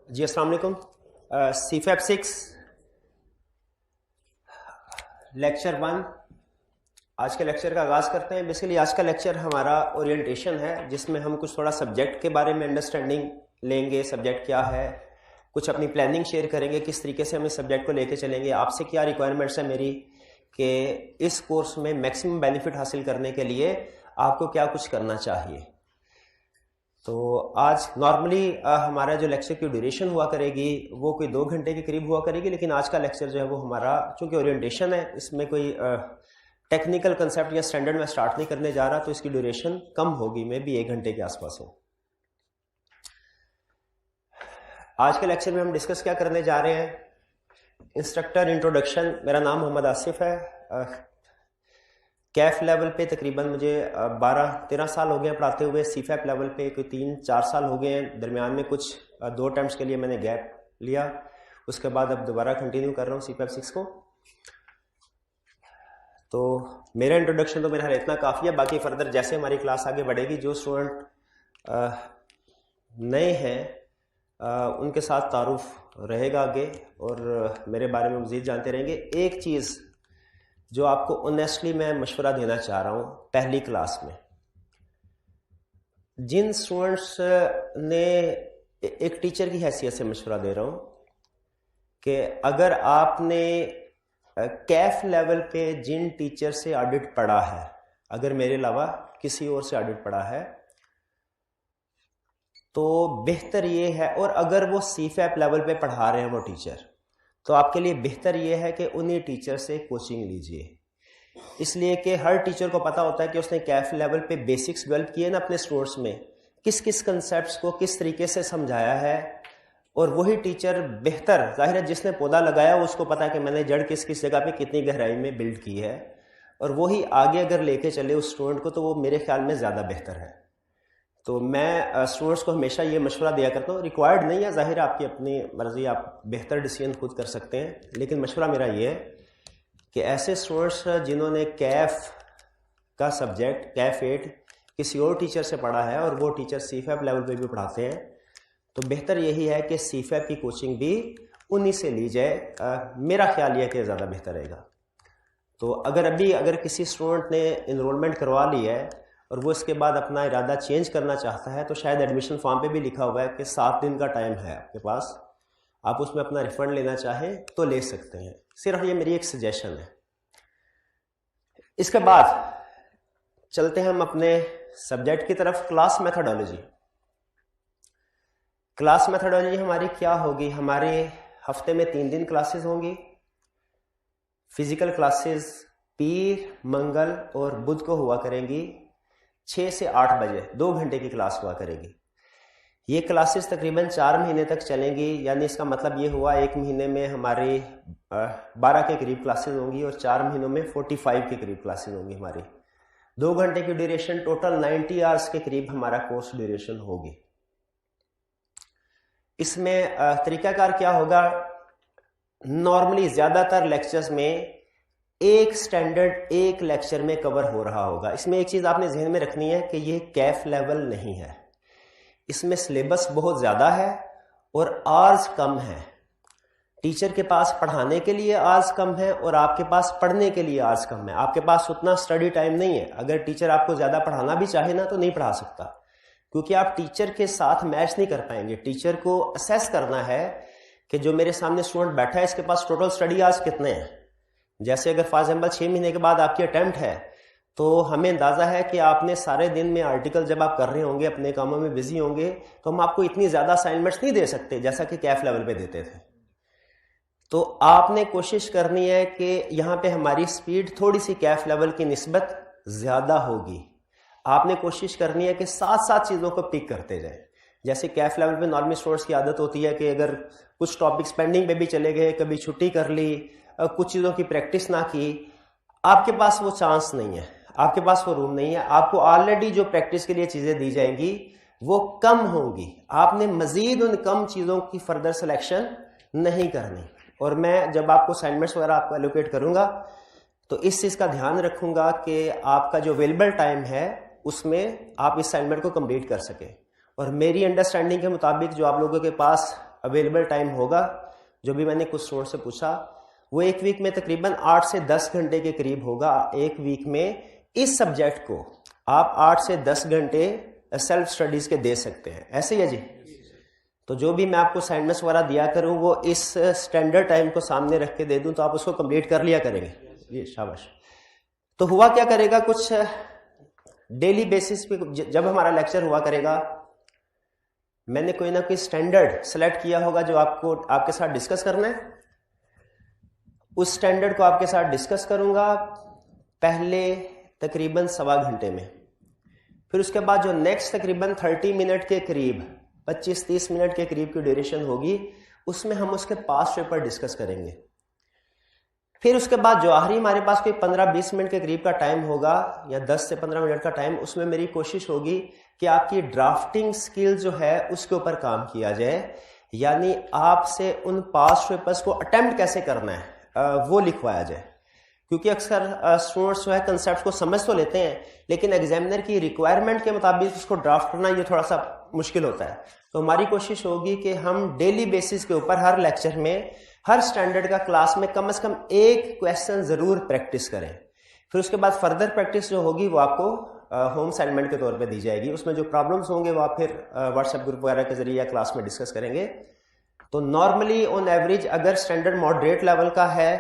जी अस्सलाम वालेकुम। सीफैप 6 लेक्चर 1 आज के लेक्चर का आगाज़ करते हैं। बेसिकली आज का लेक्चर हमारा ओरिएंटेशन है, जिसमें हम कुछ थोड़ा सब्जेक्ट के बारे में अंडरस्टैंडिंग लेंगे। सब्जेक्ट क्या है, कुछ अपनी प्लानिंग शेयर करेंगे, किस तरीके से हम इस सब्जेक्ट को लेके चलेंगे, आपसे क्या रिक्वायरमेंट्स है मेरी कि इस कोर्स में मैक्सिमम बेनिफिट हासिल करने के लिए आपको क्या कुछ करना चाहिए। तो आज नॉर्मली हमारा जो लेक्चर की ड्यूरेशन हुआ करेगी वो कोई 2 घंटे के करीब हुआ करेगी, लेकिन आज का लेक्चर जो है वो हमारा, चूंकि ओरिएंटेशन है, इसमें कोई टेक्निकल कंसेप्ट या स्टैंडर्ड में स्टार्ट नहीं करने जा रहा, तो इसकी ड्यूरेशन कम होगी, मे बी 1 घंटे के आसपास हो। आज के लेक्चर में हम डिस्कस क्या करने जा रहे हैं, इंस्ट्रक्टर इंट्रोडक्शन। मेरा नाम मोहम्मद आसिफ है। कैफ लेवल पे तकरीबन मुझे 12-13 साल हो गए हैं पढ़ाते हुए। सीफैप लेवल पे कोई 3-4 साल हो गए हैं। दरमियान में कुछ 2 अटेम्प्ट्स के लिए मैंने गैप लिया, उसके बाद अब दोबारा कंटिन्यू कर रहा हूँ सीफैप 6 को। तो मेरा इंट्रोडक्शन तो मेरा इतना काफ़ी है। बाकी फर्दर जैसे हमारी क्लास आगे बढ़ेगी, जो स्टूडेंट नए हैं उनके साथ तारुफ रहेगा आगे, और मेरे बारे में मज़ीद जानते रहेंगे। एक चीज़ जो आपको ऑनेस्टली मैं मशवरा देना चाह रहा हूँ, पहली क्लास में जिन स्टूडेंट्स ने, एक टीचर की हैसियत से मशवरा दे रहा हूँ कि अगर आपने कैफ लेवल पे जिन टीचर से ऑडिट पढ़ा है, अगर मेरे अलावा किसी और से ऑडिट पढ़ा है, तो बेहतर ये है, और अगर वो सीफैप लेवल पे पढ़ा रहे हैं वो टीचर, तो आपके लिए बेहतर ये है कि उन्हीं टीचर से कोचिंग लीजिए। इसलिए कि हर टीचर को पता होता है कि उसने कैफ लेवल पे बेसिक्स डेवलप किए ना अपने स्टूडेंट्स में, किस किस कंसेप्ट्स को किस तरीके से समझाया है, और वही टीचर बेहतर, जाहिर है जिसने पौधा लगाया उसको पता है कि मैंने जड़ किस किस जगह पे कितनी गहराई में बिल्ड की है, और वही आगे अगर लेके चले उस स्टूडेंट को, तो वो मेरे ख्याल में ज़्यादा बेहतर है। तो मैं स्टूडेंट्स को हमेशा ये मशवरा दिया करता हूँ। रिक्वायर्ड नहीं है, जाहिर है आपकी अपनी मर्जी, आप बेहतर डिसीजन खुद कर सकते हैं, लेकिन मशवरा मेरा ये है कि ऐसे स्टूडेंट्स जिन्होंने कैफ का सब्जेक्ट, कैफ 8 किसी और टीचर से पढ़ा है और वो टीचर सीफैप लेवल पे भी पढ़ाते हैं, तो बेहतर यही है कि सीफैप की कोचिंग भी उन्हीं से ली जाए। मेरा ख्याल यह कि ज़्यादा बेहतर रहेगा। तो अगर किसी स्टूडेंट ने इनरोलमेंट करवा ली है और वो इसके बाद अपना इरादा चेंज करना चाहता है, तो शायद एडमिशन फॉर्म पे भी लिखा हुआ है कि 7 दिन का टाइम है आपके पास, आप उसमें अपना रिफंड लेना चाहें तो ले सकते हैं। सिर्फ ये मेरी एक सजेशन है। इसके बाद चलते हैं हम अपने सब्जेक्ट की तरफ। Class methodology. क्लास मेथोडोलॉजी हमारी क्या होगी, हमारे हफ्ते में 3 दिन क्लासेस होंगी। फिजिकल क्लासेस पीर, मंगल और बुध को हुआ करेंगी 6 से 8 बजे, 2 घंटे की क्लास हुआ करेगी। ये क्लासेस तकरीबन 4 महीने तक चलेंगी, यानी इसका मतलब ये हुआ 1 महीने में हमारी 12 के करीब क्लासेस होंगी और 4 महीनों में 45 के करीब क्लासेस होंगी हमारी। 2 घंटे की ड्यूरेशन, टोटल 90 आवर्स के करीब हमारा कोर्स ड्यूरेशन होगी। इसमें तरीकाकार क्या होगा, नॉर्मली ज़्यादातर लेक्चर्स में एक स्टैंडर्ड एक लेक्चर में कवर हो रहा होगा। इसमें एक चीज़ आपने जहन में रखनी है कि ये कैफ लेवल नहीं है, इसमें सिलेबस बहुत ज़्यादा है और आवर्स कम है। टीचर के पास पढ़ाने के लिए आवर्स कम है और आपके पास पढ़ने के लिए आवर्स कम है। आपके पास उतना स्टडी टाइम नहीं है। अगर टीचर आपको ज़्यादा पढ़ाना भी चाहे ना, तो नहीं पढ़ा सकता, क्योंकि आप टीचर के साथ मैच नहीं कर पाएंगे। टीचर को असेस करना है कि जो मेरे सामने स्टूडेंट बैठा है, इसके पास टोटल स्टडी आवर्स कितने हैं। जैसे अगर फॉर एग्जाम्पल 6 महीने के बाद आपकी अटेम्प्ट है, तो हमें अंदाज़ा है कि आपने सारे दिन में आर्टिकल जब आप कर रहे होंगे, अपने कामों में बिजी होंगे, तो हम आपको इतनी ज़्यादा असाइनमेंट्स नहीं दे सकते जैसा कि कैफ लेवल पे देते थे। तो आपने कोशिश करनी है कि यहाँ पे हमारी स्पीड थोड़ी सी कैफ लेवल की निस्बत ज़्यादा होगी। आपने कोशिश करनी है कि साथ साथ चीज़ों को पिक करते जाएं। जैसे कैफ लेवल पे नॉर्मल स्टूडेंट्स की आदत होती है कि अगर कुछ टॉपिक्स पेंडिंग पे भी चले गए, कभी छुट्टी कर ली, कुछ चीज़ों की प्रैक्टिस ना की, आपके पास वो चांस नहीं है, आपके पास वो रूम नहीं है। आपको ऑलरेडी जो प्रैक्टिस के लिए चीज़ें दी जाएंगी वो कम होंगी। आपने मज़ीद उन कम चीज़ों की फर्दर सिलेक्शन नहीं करनी। और मैं जब आपको असाइनमेंट्स वगैरह आपको एलोकेट करूँगा, तो इस चीज़ का ध्यान रखूँगा कि आपका जो अवेलेबल टाइम है उसमें आप इस असाइनमेंट को कंप्लीट कर सकें। और मेरी अंडरस्टैंडिंग के मुताबिक जो आप लोगों के पास अवेलेबल टाइम होगा, जो भी मैंने कुछ स्टूडेंट से पूछा, वो एक वीक में तकरीबन 8 से 10 घंटे के करीब होगा। एक वीक में इस सब्जेक्ट को आप 8 से 10 घंटे सेल्फ स्टडीज के दे सकते हैं, ऐसे ही है जी। तो जो भी मैं आपको असाइनमेंट्स वगैरह दिया करूं वो इस स्टैंडर्ड टाइम को सामने रख के दे दूं तो आप उसको कंप्लीट कर लिया करेंगे। ये शाबाश। तो हुआ क्या करेगा, कुछ डेली बेसिस पे जब हमारा लेक्चर हुआ करेगा, मैंने कोई ना कोई स्टैंडर्ड सेलेक्ट किया होगा जो आपको आपके साथ डिस्कस करना है। उस स्टैंडर्ड को आपके साथ डिस्कस करूंगा पहले तकरीबन 1.25 घंटे में। फिर उसके बाद जो नेक्स्ट तकरीबन 30 मिनट के करीब, 25-30 मिनट के करीब की ड्यूरेशन होगी, उसमें हम उसके पास्ट पेपर डिस्कस करेंगे। फिर उसके बाद जो आखिरी हमारे पास कोई 15-20 मिनट के करीब का टाइम होगा या 10 से 15 मिनट का टाइम, उसमें मेरी कोशिश होगी कि आपकी ड्राफ्टिंग स्किल जो है उसके ऊपर काम किया जाए, यानी आपसे उन पास्ट पेपर्स को अटेम्प्ट कैसे करना है वो लिखवाया जाए। क्योंकि अक्सर स्टूडेंट्स जो है कंसेप्ट को समझ तो लेते हैं, लेकिन एग्जामिनर की रिक्वायरमेंट के मुताबिक उसको ड्राफ्ट करना ये थोड़ा सा मुश्किल होता है। तो हमारी कोशिश होगी कि हम डेली बेसिस के ऊपर हर लेक्चर में, हर स्टैंडर्ड का क्लास में कम से कम एक क्वेश्चन जरूर प्रैक्टिस करें। फिर उसके बाद फर्दर प्रैक्टिस जो होगी वो आपको होम असाइनमेंट के तौर पे दी जाएगी। उसमें जो प्रॉब्लम्स होंगे वो आप फिर व्हाट्सएप ग्रुप वगैरह के जरिए या क्लास में डिस्कस करेंगे। तो नॉर्मली ऑन एवरेज अगर स्टैंडर्ड मॉडरेट लेवल का है,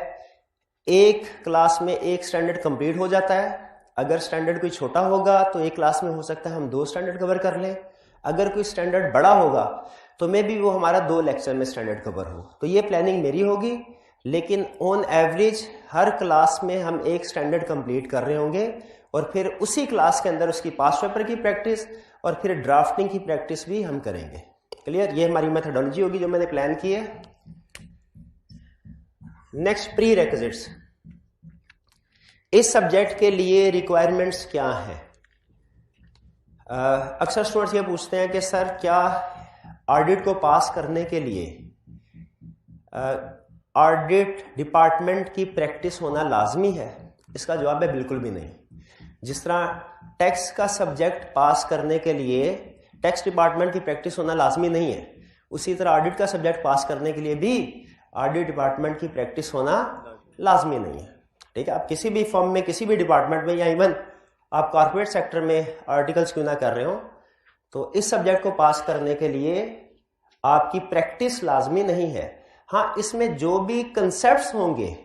एक क्लास में एक स्टैंडर्ड कंप्लीट हो जाता है। अगर स्टैंडर्ड कोई छोटा होगा तो एक क्लास में हो सकता है हम 2 स्टैंडर्ड कवर कर लें। अगर कोई स्टैंडर्ड बड़ा होगा तो मे बी वो हमारा 2 लेक्चर में स्टैंडर्ड कवर हो। तो ये प्लानिंग मेरी होगी, लेकिन ऑन एवरेज हर क्लास में हम एक स्टैंडर्ड कंप्लीट कर रहे होंगे और फिर उसी क्लास के अंदर उसकी पास्ट पेपर की प्रैक्टिस और फिर ड्राफ्टिंग की प्रैक्टिस भी हम करेंगे। क्लियर? ये हमारी मेथोडोलॉजी होगी जो मैंने प्लान की है। Next, pre requisites. इस सब्जेक्ट के लिए रिक्वायरमेंट्स क्या है? अक्सर स्टूडेंट्स ये पूछते हैं कि सर क्या ऑडिट को पास करने के लिए ऑडिट डिपार्टमेंट की प्रैक्टिस होना लाजमी है? इसका जवाब है बिल्कुल भी नहीं। जिस तरह टैक्स का सब्जेक्ट पास करने के लिए टैक्स डिपार्टमेंट की प्रैक्टिस होना लाजमी नहीं है, उसी तरह ऑडिट का सब्जेक्ट पास करने के लिए भी ऑडिट डिपार्टमेंट की प्रैक्टिस होना लाजमी नहीं है। ठीक है? आप किसी भी फर्म में, किसी भी डिपार्टमेंट में, या इवन आप कॉर्पोरेट सेक्टर में आर्टिकल्स क्यों ना कर रहे हो, तो इस सब्जेक्ट को पास करने के लिए आपकी प्रैक्टिस लाजमी नहीं है। हाँ, इसमें जो भी कंसेप्ट्स होंगे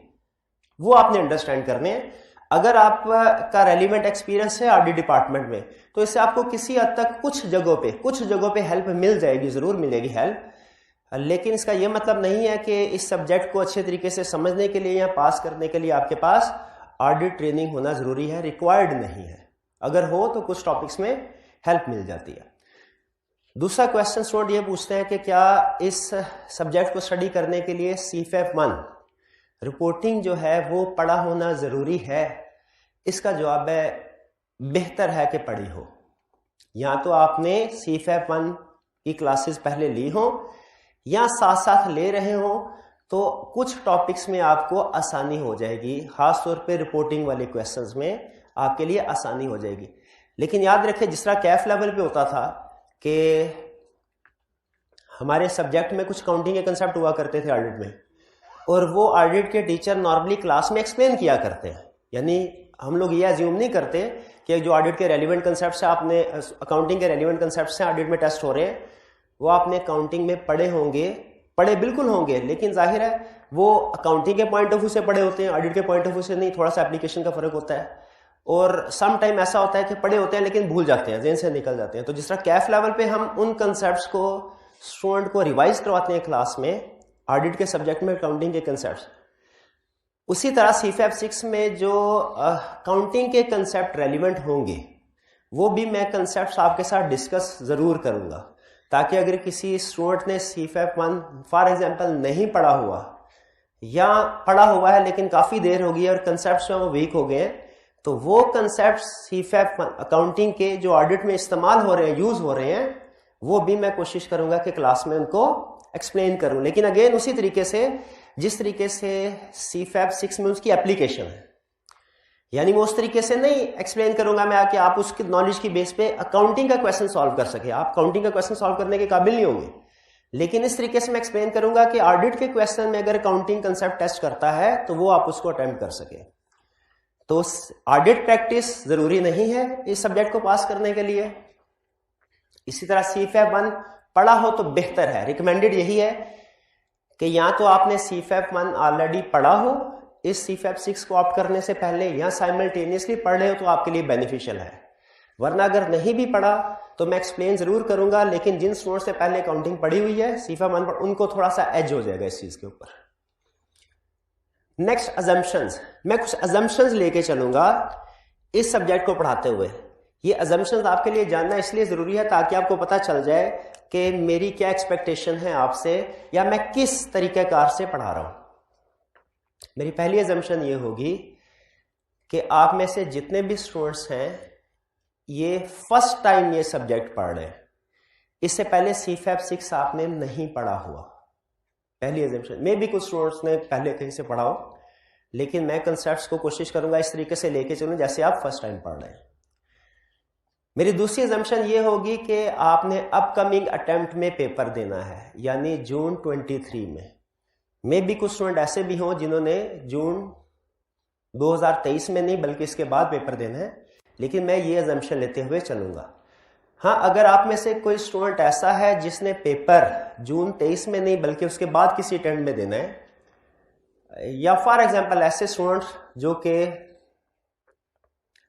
वो आपने अंडरस्टैंड करने हैं। अगर आपका रेलिवेंट एक्सपीरियंस है ऑडिट डिपार्टमेंट में, तो इससे आपको किसी हद तक कुछ जगहों पे हेल्प मिल जाएगी, जरूर मिलेगी हेल्प। लेकिन इसका यह मतलब नहीं है कि इस सब्जेक्ट को अच्छे तरीके से समझने के लिए या पास करने के लिए आपके पास ऑडिट ट्रेनिंग होना जरूरी है, रिक्वायर्ड नहीं है। अगर हो तो कुछ टॉपिक्स में हेल्प मिल जाती है। दूसरा क्वेश्चन स्टूडेंट ये पूछते हैं कि क्या इस सब्जेक्ट को स्टडी करने के लिए CFAP 1 रिपोर्टिंग जो है वो पढ़ा होना जरूरी है? इसका जवाब है बेहतर है कि पढ़ी हो। या तो आपने CFAP 1 की क्लासेस पहले ली हो या साथ साथ ले रहे हो, तो कुछ टॉपिक्स में आपको आसानी हो जाएगी, खासतौर पे रिपोर्टिंग वाले क्वेश्चंस में आपके लिए आसानी हो जाएगी। लेकिन याद रखें, जिस तरह कैफ लेवल पे होता था कि हमारे सब्जेक्ट में कुछ काउंटिंग के कंसेप्ट हुआ करते थे ऑडिट में, और वो ऑडिट के टीचर नॉर्मली क्लास में एक्सप्लेन किया करते हैं। यानी हम लोग ये अज्यूम नहीं करते कि जो ऑडिट के रेलिवेंट कंसेप्ट है, आपने अकाउंटिंग के रेलिवेंट कंसेप्ट हैं ऑडिट में टेस्ट हो रहे हैं, वो आपने अकाउंटिंग में पढ़े बिल्कुल होंगे, लेकिन जाहिर है वो अकाउंटिंग के पॉइंट ऑफ व्यू से पढ़े होते हैं, ऑडिट के पॉइंट ऑफ व्यू से नहीं। थोड़ा सा एप्लीकेशन का फर्क होता है। और सम टाइम ऐसा होता है कि पढ़े होते हैं लेकिन भूल जाते हैं, जेहन से निकल जाते हैं। तो जिस तरह कैफ लेवल पे हम उन कंसेप्ट्स को स्टूडेंट को रिवाइज करवाते हैं क्लास में, ऑडिट के सब्जेक्ट में अकाउंटिंग के कंसेप्ट्स, उसी तरह CFAP 6 में जो अकाउंटिंग के कंसेप्ट रेलिवेंट होंगे वो भी मैं कंसेप्ट्स आपके साथ डिस्कस जरूर करूंगा, ताकि अगर किसी स्टूडेंट ने CFAP 1 फॉर एग्जांपल नहीं पढ़ा हुआ या पढ़ा हुआ है लेकिन काफी देर हो गई है और कंसेप्ट्स जो वो वीक हो गए हैं, तो वो कंसेप्ट CFAP अकाउंटिंग के जो ऑडिट में इस्तेमाल हो रहे हैं, यूज हो रहे हैं, वो भी मैं कोशिश करूंगा कि क्लास में उनको एक्सप्लेन करूं। लेकिन अगेन उसी तरीके से जिस तरीके से CFAP 6 में उसकी एप्लीकेशन है, यानी वो उस तरीके से नहीं एक्सप्लेन करूंगा मैं कि आप उसकी नॉलेज की बेस पे अकाउंटिंग का क्वेश्चन सॉल्व कर सके। आप अकाउंटिंग का क्वेश्चन सॉल्व करने के काबिल नहीं होंगे, लेकिन इस तरीके से मैं एक्सप्लेन करूंगा कि ऑडिट के क्वेश्चन में अगर अकाउंटिंग कंसेप्ट टेस्ट करता है तो वो आप उसको अटेम्प्ट कर सके। तो ऑडिट प्रैक्टिस जरूरी नहीं है इस सब्जेक्ट को पास करने के लिए। इसी तरह CFAP 1 पढ़ा हो तो बेहतर है, रिकमेंडेड यही है कि या तो आपने CFAP 1 ऑलरेडी पढ़ा हो इस CFAP 6 को ऑप्ट करने से पहले, या साइमल्टेनियसली पढ़ रहे हो तो आपके लिए बेनिफिशियल है। वरना अगर नहीं भी पढ़ा तो मैं एक्सप्लेन जरूर करूंगा, लेकिन जिन स्टूडेंट से पहले अकाउंटिंग पढ़ी हुई है CFAP 1 पर, उनको थोड़ा सा एज हो जाएगा इस चीज के ऊपर। नेक्स्ट अजम्पशंस, मैं कुछ अजम्पशंस लेके चलूंगा इस सब्जेक्ट को पढ़ाते हुए। ये अजम्पशंस आपके लिए जानना इसलिए जरूरी है ताकि आपको पता चल जाए कि मेरी क्या एक्सपेक्टेशन है आपसे, या मैं किस तरीकेकार से पढ़ा रहा हूं। मेरी पहली अजम्पशन ये होगी कि आप में से जितने भी स्टूडेंट्स हैं ये फर्स्ट टाइम ये सब्जेक्ट पढ़ रहे हैं, इससे पहले CFAP 6 आपने नहीं पढ़ा हुआ। पहली अजम्पशन, मे भी कुछ स्टूडेंट्स ने पहले कहीं से पढ़ा हो, लेकिन मैं कंसेप्ट्स को कोशिश करूंगा इस तरीके से लेके चलूं जैसे आप फर्स्ट टाइम पढ़ रहे हैं। मेरी दूसरी अजम्पशन ये होगी कि आपने अपकमिंग अटेम्प्ट में पेपर देना है, यानी जून 23 में। मे भी कुछ स्टूडेंट ऐसे भी हों जिन्होंने जून 2023 में नहीं बल्कि इसके बाद पेपर देना है, लेकिन मैं ये अजम्पशन लेते हुए चलूंगा। हाँ, अगर आप में से कोई स्टूडेंट ऐसा है जिसने पेपर जून 23 में नहीं बल्कि उसके बाद किसी अटेम्प्ट में देना है, या फॉर एग्जांपल ऐसे स्टूडेंट्स जो कि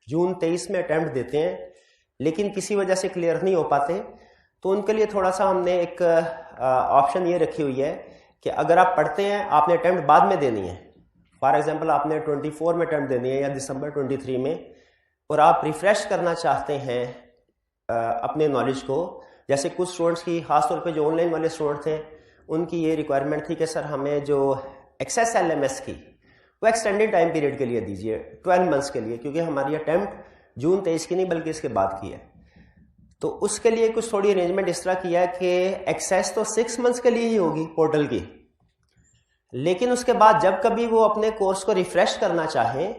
जून 23 में अटेम्प्ट देते हैं लेकिन किसी वजह से क्लियर नहीं हो पाते, तो उनके लिए थोड़ा सा हमने एक ऑप्शन ये रखी हुई है कि अगर आप पढ़ते हैं, आपने अटेम्प्ट बाद में देनी है, फॉर एग्जांपल आपने 24 में अटेम्प्ट देनी है या दिसंबर 23 में, और आप रिफ्रेश करना चाहते हैं अपने नॉलेज को। जैसे कुछ स्टूडेंट्स की, खासतौर पे जो ऑनलाइन वाले स्टूडेंट थे, उनकी ये रिक्वायरमेंट थी कि सर हमें जो एक्सेस LMS की वो एक्सटेंडेड टाइम पीरियड के लिए दीजिए, 12 मंथ्स के लिए, क्योंकि हमारी अटेम्प्ट जून 23 की नहीं बल्कि इसके बाद की है। तो उसके लिए कुछ थोड़ी अरेंजमेंट इस तरह किया कि एक्सेस तो 6 मंथ्स के लिए ही होगी पोर्टल की, लेकिन उसके बाद जब कभी वो अपने कोर्स को रिफ्रेश करना चाहें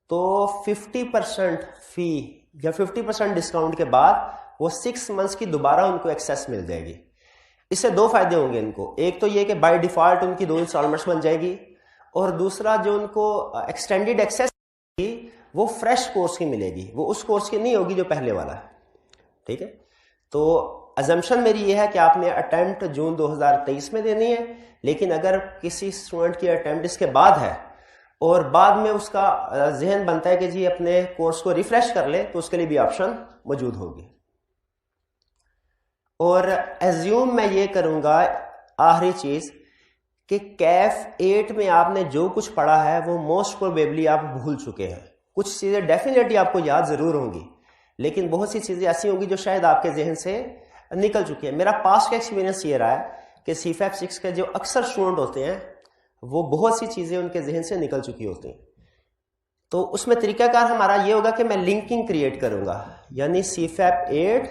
तो 50% फी या 50% डिस्काउंट के बाद वो 6 मंथ्स की दोबारा उनको एक्सेस मिल जाएगी। इससे दो फायदे होंगे इनको, एक तो ये कि बाय डिफॉल्ट उनकी 2 इंस्टॉलमेंट्स बन जाएगी, और दूसरा जो उनको एक्सटेंडेड एक्सेस वो फ्रेश कोर्स की मिलेगी, वो उस कोर्स की नहीं होगी जो पहले वाला है। ठीक है, तो अजम्पशन मेरी ये है कि आपने अटेम्प्ट जून 2023 में देनी है, लेकिन अगर किसी स्टूडेंट की अटेम्प्ट इसके बाद है और बाद में उसका जहन बनता है कि जी अपने कोर्स को रिफ्रेश कर ले, तो उसके लिए भी ऑप्शन मौजूद होगी। और एज्यूम मैं ये करूंगा आखिरी चीज कि कैफ 8 में आपने जो कुछ पढ़ा है वो मोस्ट प्रोबेबली आप भूल चुके हैं। कुछ चीजें डेफिनेटली आपको याद जरूर होंगी, लेकिन बहुत सी चीजें ऐसी होंगी जो शायद आपके जहन से निकल चुकी है। मेरा पास्ट का एक्सपीरियंस ये रहा है कि CFAP 6 के जो अक्सर स्टूडेंट होते हैं वो बहुत सी चीजें उनके जहन से निकल चुकी होती हैं। तो उसमें तरीकाकार हमारा ये होगा कि मैं लिंकिंग क्रिएट करूंगा, यानी CFAP 8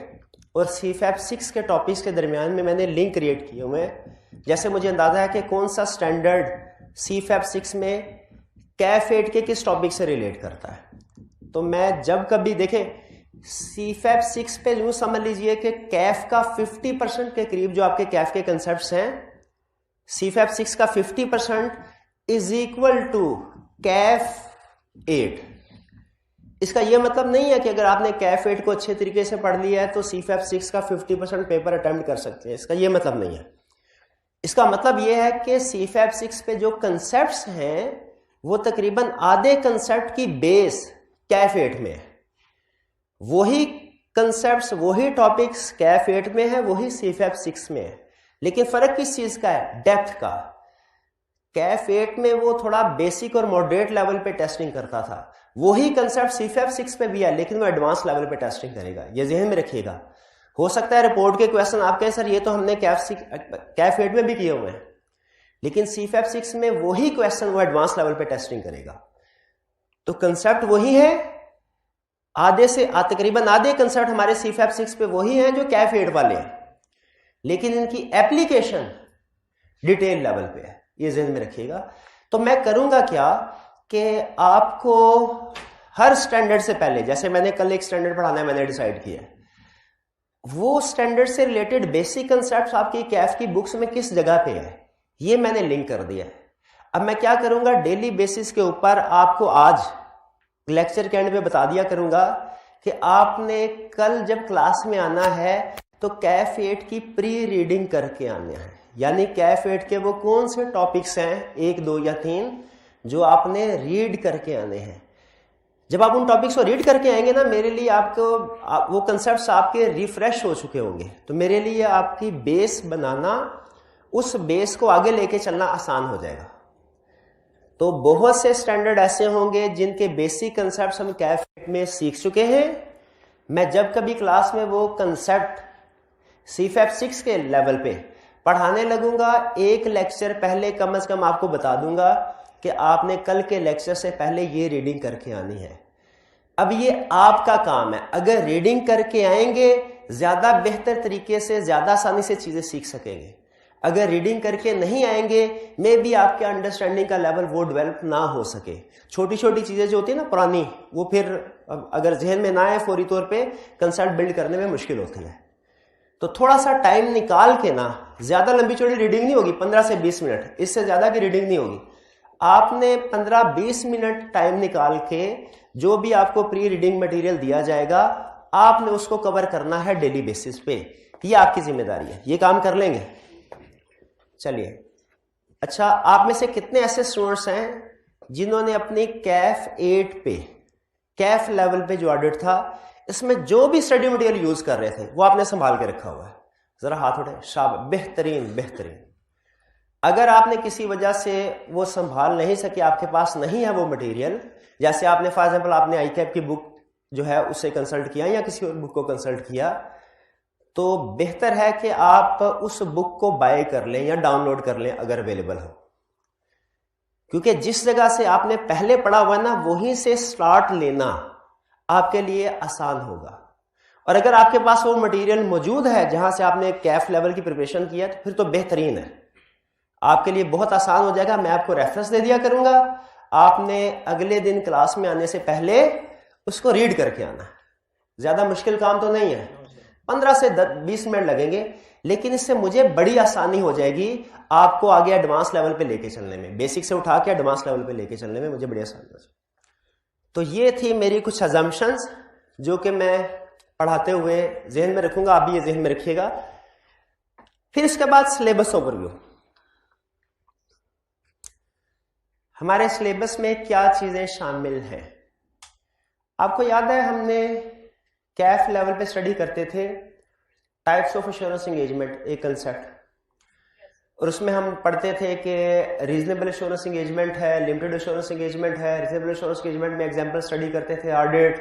और CFAP 6 के टॉपिक्स के दरमियान में मैंने लिंक क्रिएट किए हुए हैं। जैसे मुझे अंदाजा है कि कौन सा स्टैंडर्ड CFAP 6 में कैफ 8 के किस टॉपिक से रिलेट करता है, तो मैं जब कभी देखें CFAP 6 पे यूं समझ लीजिए कि कैफ का 50% के करीब जो आपके कैफ के कंसेप्ट्स हैं, CFAP 6 का 50% इज इक्वल टू कैफ 8। इसका यह मतलब नहीं है कि अगर आपने कैफ 8 को अच्छे तरीके से पढ़ लिया है तो CFAP 6 का 50% पेपर अटेम्प्ट कर सकते हैं, इसका यह मतलब नहीं है। इसका मतलब यह है कि CFAP 6 पे जो कंसेप्ट्स हैं वो तकरीबन आधे कंसेप्ट की बेस कैफ 8 में है। वही कंसेप्ट्स, वही टॉपिक्स कैफ 8 में है, वही CFAP 6 में है, लेकिन फर्क किस चीज का है? डेप्थ का। कैफ 8 में वो थोड़ा बेसिक और मॉडरेट लेवल पे टेस्टिंग करता था, वही कंसेप्ट CFAP 6 पे भी है, लेकिन वो एडवांस लेवल पे टेस्टिंग करेगा। ये जहन में रखिएगा। हो सकता है रिपोर्ट के क्वेश्चन आप कहें सर ये तो हमने कैफ 8 में भी किए हुए हैं, लेकिन CFAP 6 में वही क्वेश्चन वो एडवांस लेवल पे टेस्टिंग करेगा। तो कंसेप्ट वही है, आधे से तकरीबन आधे कंसेप्ट हमारे CFAP 6 पे वही हैं जो कैफ 8 वाले हैं, लेकिन इनकी एप्लीकेशन डिटेल लेवल पे है, ये ज़हन में रखिएगा। तो मैं करूंगा क्या कि आपको हर स्टैंडर्ड से पहले, जैसे मैंने कल एक स्टैंडर्ड पढ़ाना है मैंने डिसाइड किया, वो स्टैंडर्ड से रिलेटेड बेसिक कंसेप्ट आपकी कैफ की बुक्स में किस जगह पे है, ये मैंने लिंक कर दिया है। अब मैं क्या करूंगा, डेली बेसिस के ऊपर आपको आज लेक्चर के एंड में बता दिया करूंगा कि आपने कल जब क्लास में आना है तो कैफ 8 की प्री रीडिंग करके आना है। यानी कैफ 8 के वो कौन से टॉपिक्स हैं, 1, 2 या 3, जो आपने रीड करके आने हैं। जब आप उन टॉपिक्स को रीड करके आएंगे ना, मेरे लिए आपको वो कंसेप्ट्स आपके रिफ्रेश हो चुके होंगे, तो मेरे लिए आपकी बेस बनाना, उस बेस को आगे लेके चलना आसान हो जाएगा। तो बहुत से स्टैंडर्ड ऐसे होंगे जिनके बेसिक कंसेप्ट्स हम कैफ 8 में सीख चुके हैं। मैं जब कभी क्लास में वो कंसेप्ट CFAP 6 के लेवल पे पढ़ाने लगूंगा, एक लेक्चर पहले कम से कम आपको बता दूंगा कि आपने कल के लेक्चर से पहले ये रीडिंग करके आनी है। अब ये आपका काम है, अगर रीडिंग करके आएंगे ज्यादा बेहतर तरीके से, ज्यादा आसानी से चीजें सीख सकेंगे। अगर रीडिंग करके नहीं आएंगे, मे बी आपके अंडरस्टैंडिंग का लेवल वो डेवलप ना हो सके। छोटी छोटी चीजें जो होती है ना पुरानी, वो फिर अगर जहन में ना आए फौरी तौर पे कंसेप्ट बिल्ड करने में मुश्किल होती है। तो थोड़ा सा टाइम निकाल के ना, ज्यादा लंबी चौड़ी रीडिंग नहीं होगी, 15 से 20 मिनट, इससे ज्यादा की रीडिंग नहीं होगी। आपने 15-20 मिनट टाइम निकाल के जो भी आपको प्री रीडिंग मटेरियल दिया जाएगा, आपने उसको कवर करना है डेली बेसिस पे। ये आपकी जिम्मेदारी है, ये काम कर लेंगे। चलिए, अच्छा, आप में से कितने ऐसे स्टूडेंट्स हैं जिन्होंने अपनी कैफ 8 पे, कैफ लेवल पे जो ऑडिट था, इसमें जो भी स्टडी मटेरियल यूज कर रहे थे वो आपने संभाल के रखा हुआ है? जरा हाथ उठाएं। शाबाश, बेहतरीन बेहतरीन। अगर आपने किसी वजह से वो संभाल नहीं सके, आपके पास नहीं है वो मटेरियल, जैसे आपने फॉर एग्जांपल आपने ICAP की बुक जो है उससे कंसल्ट किया या किसी और बुक को कंसल्ट किया, तो बेहतर है कि आप उस बुक को बाय कर लें या डाउनलोड कर लें अगर अवेलेबल हो। क्योंकि जिस जगह से आपने पहले पढ़ा हुआ ना, वहीं से स्टार्ट लेना आपके लिए आसान होगा। और अगर आपके पास वो मटेरियल मौजूद है जहां से आपने कैफ लेवल की प्रिपरेशन किया, तो फिर तो बेहतरीन है, आपके लिए बहुत आसान हो जाएगा। मैं आपको रेफरेंस दे दिया करूंगा, आपने अगले दिन क्लास में आने से पहले उसको रीड करके आना है। ज्यादा मुश्किल काम तो नहीं है, 15 से 20 मिनट लगेंगे, लेकिन इससे मुझे बड़ी आसानी हो जाएगी आपको आगे एडवांस लेवल पे लेके चलने में, बेसिक से उठा के एडवांस लेवल पे लेके चलने में मुझे बड़ी आसानी हो जाएगी। तो ये थी मेरी कुछ अजम्पशंस जो कि मैं पढ़ाते हुए जहन में रखूंगा, आप भी ये जहन में रखिएगा। फिर इसके बाद सिलेबस ओवरव्यू। हमारे सिलेबस में क्या चीजें शामिल हैं? आपको याद है हमने कैफ लेवल पे स्टडी करते थे टाइप्स ऑफ एश्योरेंस एंगेजमेंट, एक कंसेप्ट, और उसमें हम पढ़ते थे कि रीजनेबल एश्योरेंस एंगेजमेंट है, लिमिटेड एश्योरेंस एंगेजमेंट है। रीजनेबल एश्योरेंस एंगेजमेंट में एग्जांपल स्टडी करते थे ऑडिट,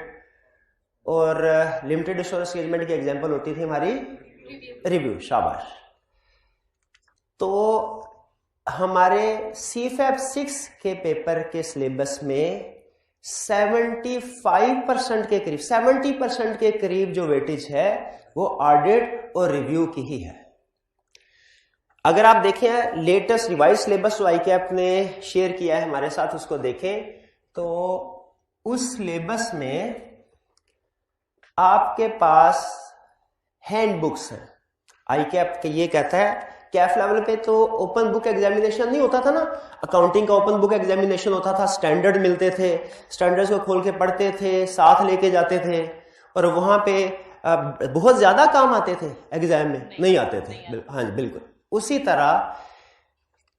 और लिमिटेड एश्योरेंस एंगेजमेंट की एग्जांपल होती थी हमारी रिव्यू। शाबाश। तो हमारे CFAP 6 के पेपर के सिलेबस में 75% के करीब, 70% के करीब जो वेटेज है वो ऑडिट और रिव्यू की ही है। अगर आप देखें लेटेस्ट रिवाइज सिलेबस जो ICAP ने शेयर किया है हमारे साथ, उसको देखें तो उस सिलेबस में आपके पास हैंडबुक्स हैं। ICAP के ये कहता है, कैफ लेवल पे तो ओपन बुक एग्जामिनेशन नहीं होता था ना, अकाउंटिंग का ओपन बुक एग्जामिनेशन होता था, स्टैंडर्ड मिलते थे, स्टैंडर्ड्स को खोल के पढ़ते थे, साथ लेके जाते थे, और वहां पे बहुत ज्यादा काम आते थे, एग्जाम में नहीं आते थे। हाँ जी, बिल्कुल उसी तरह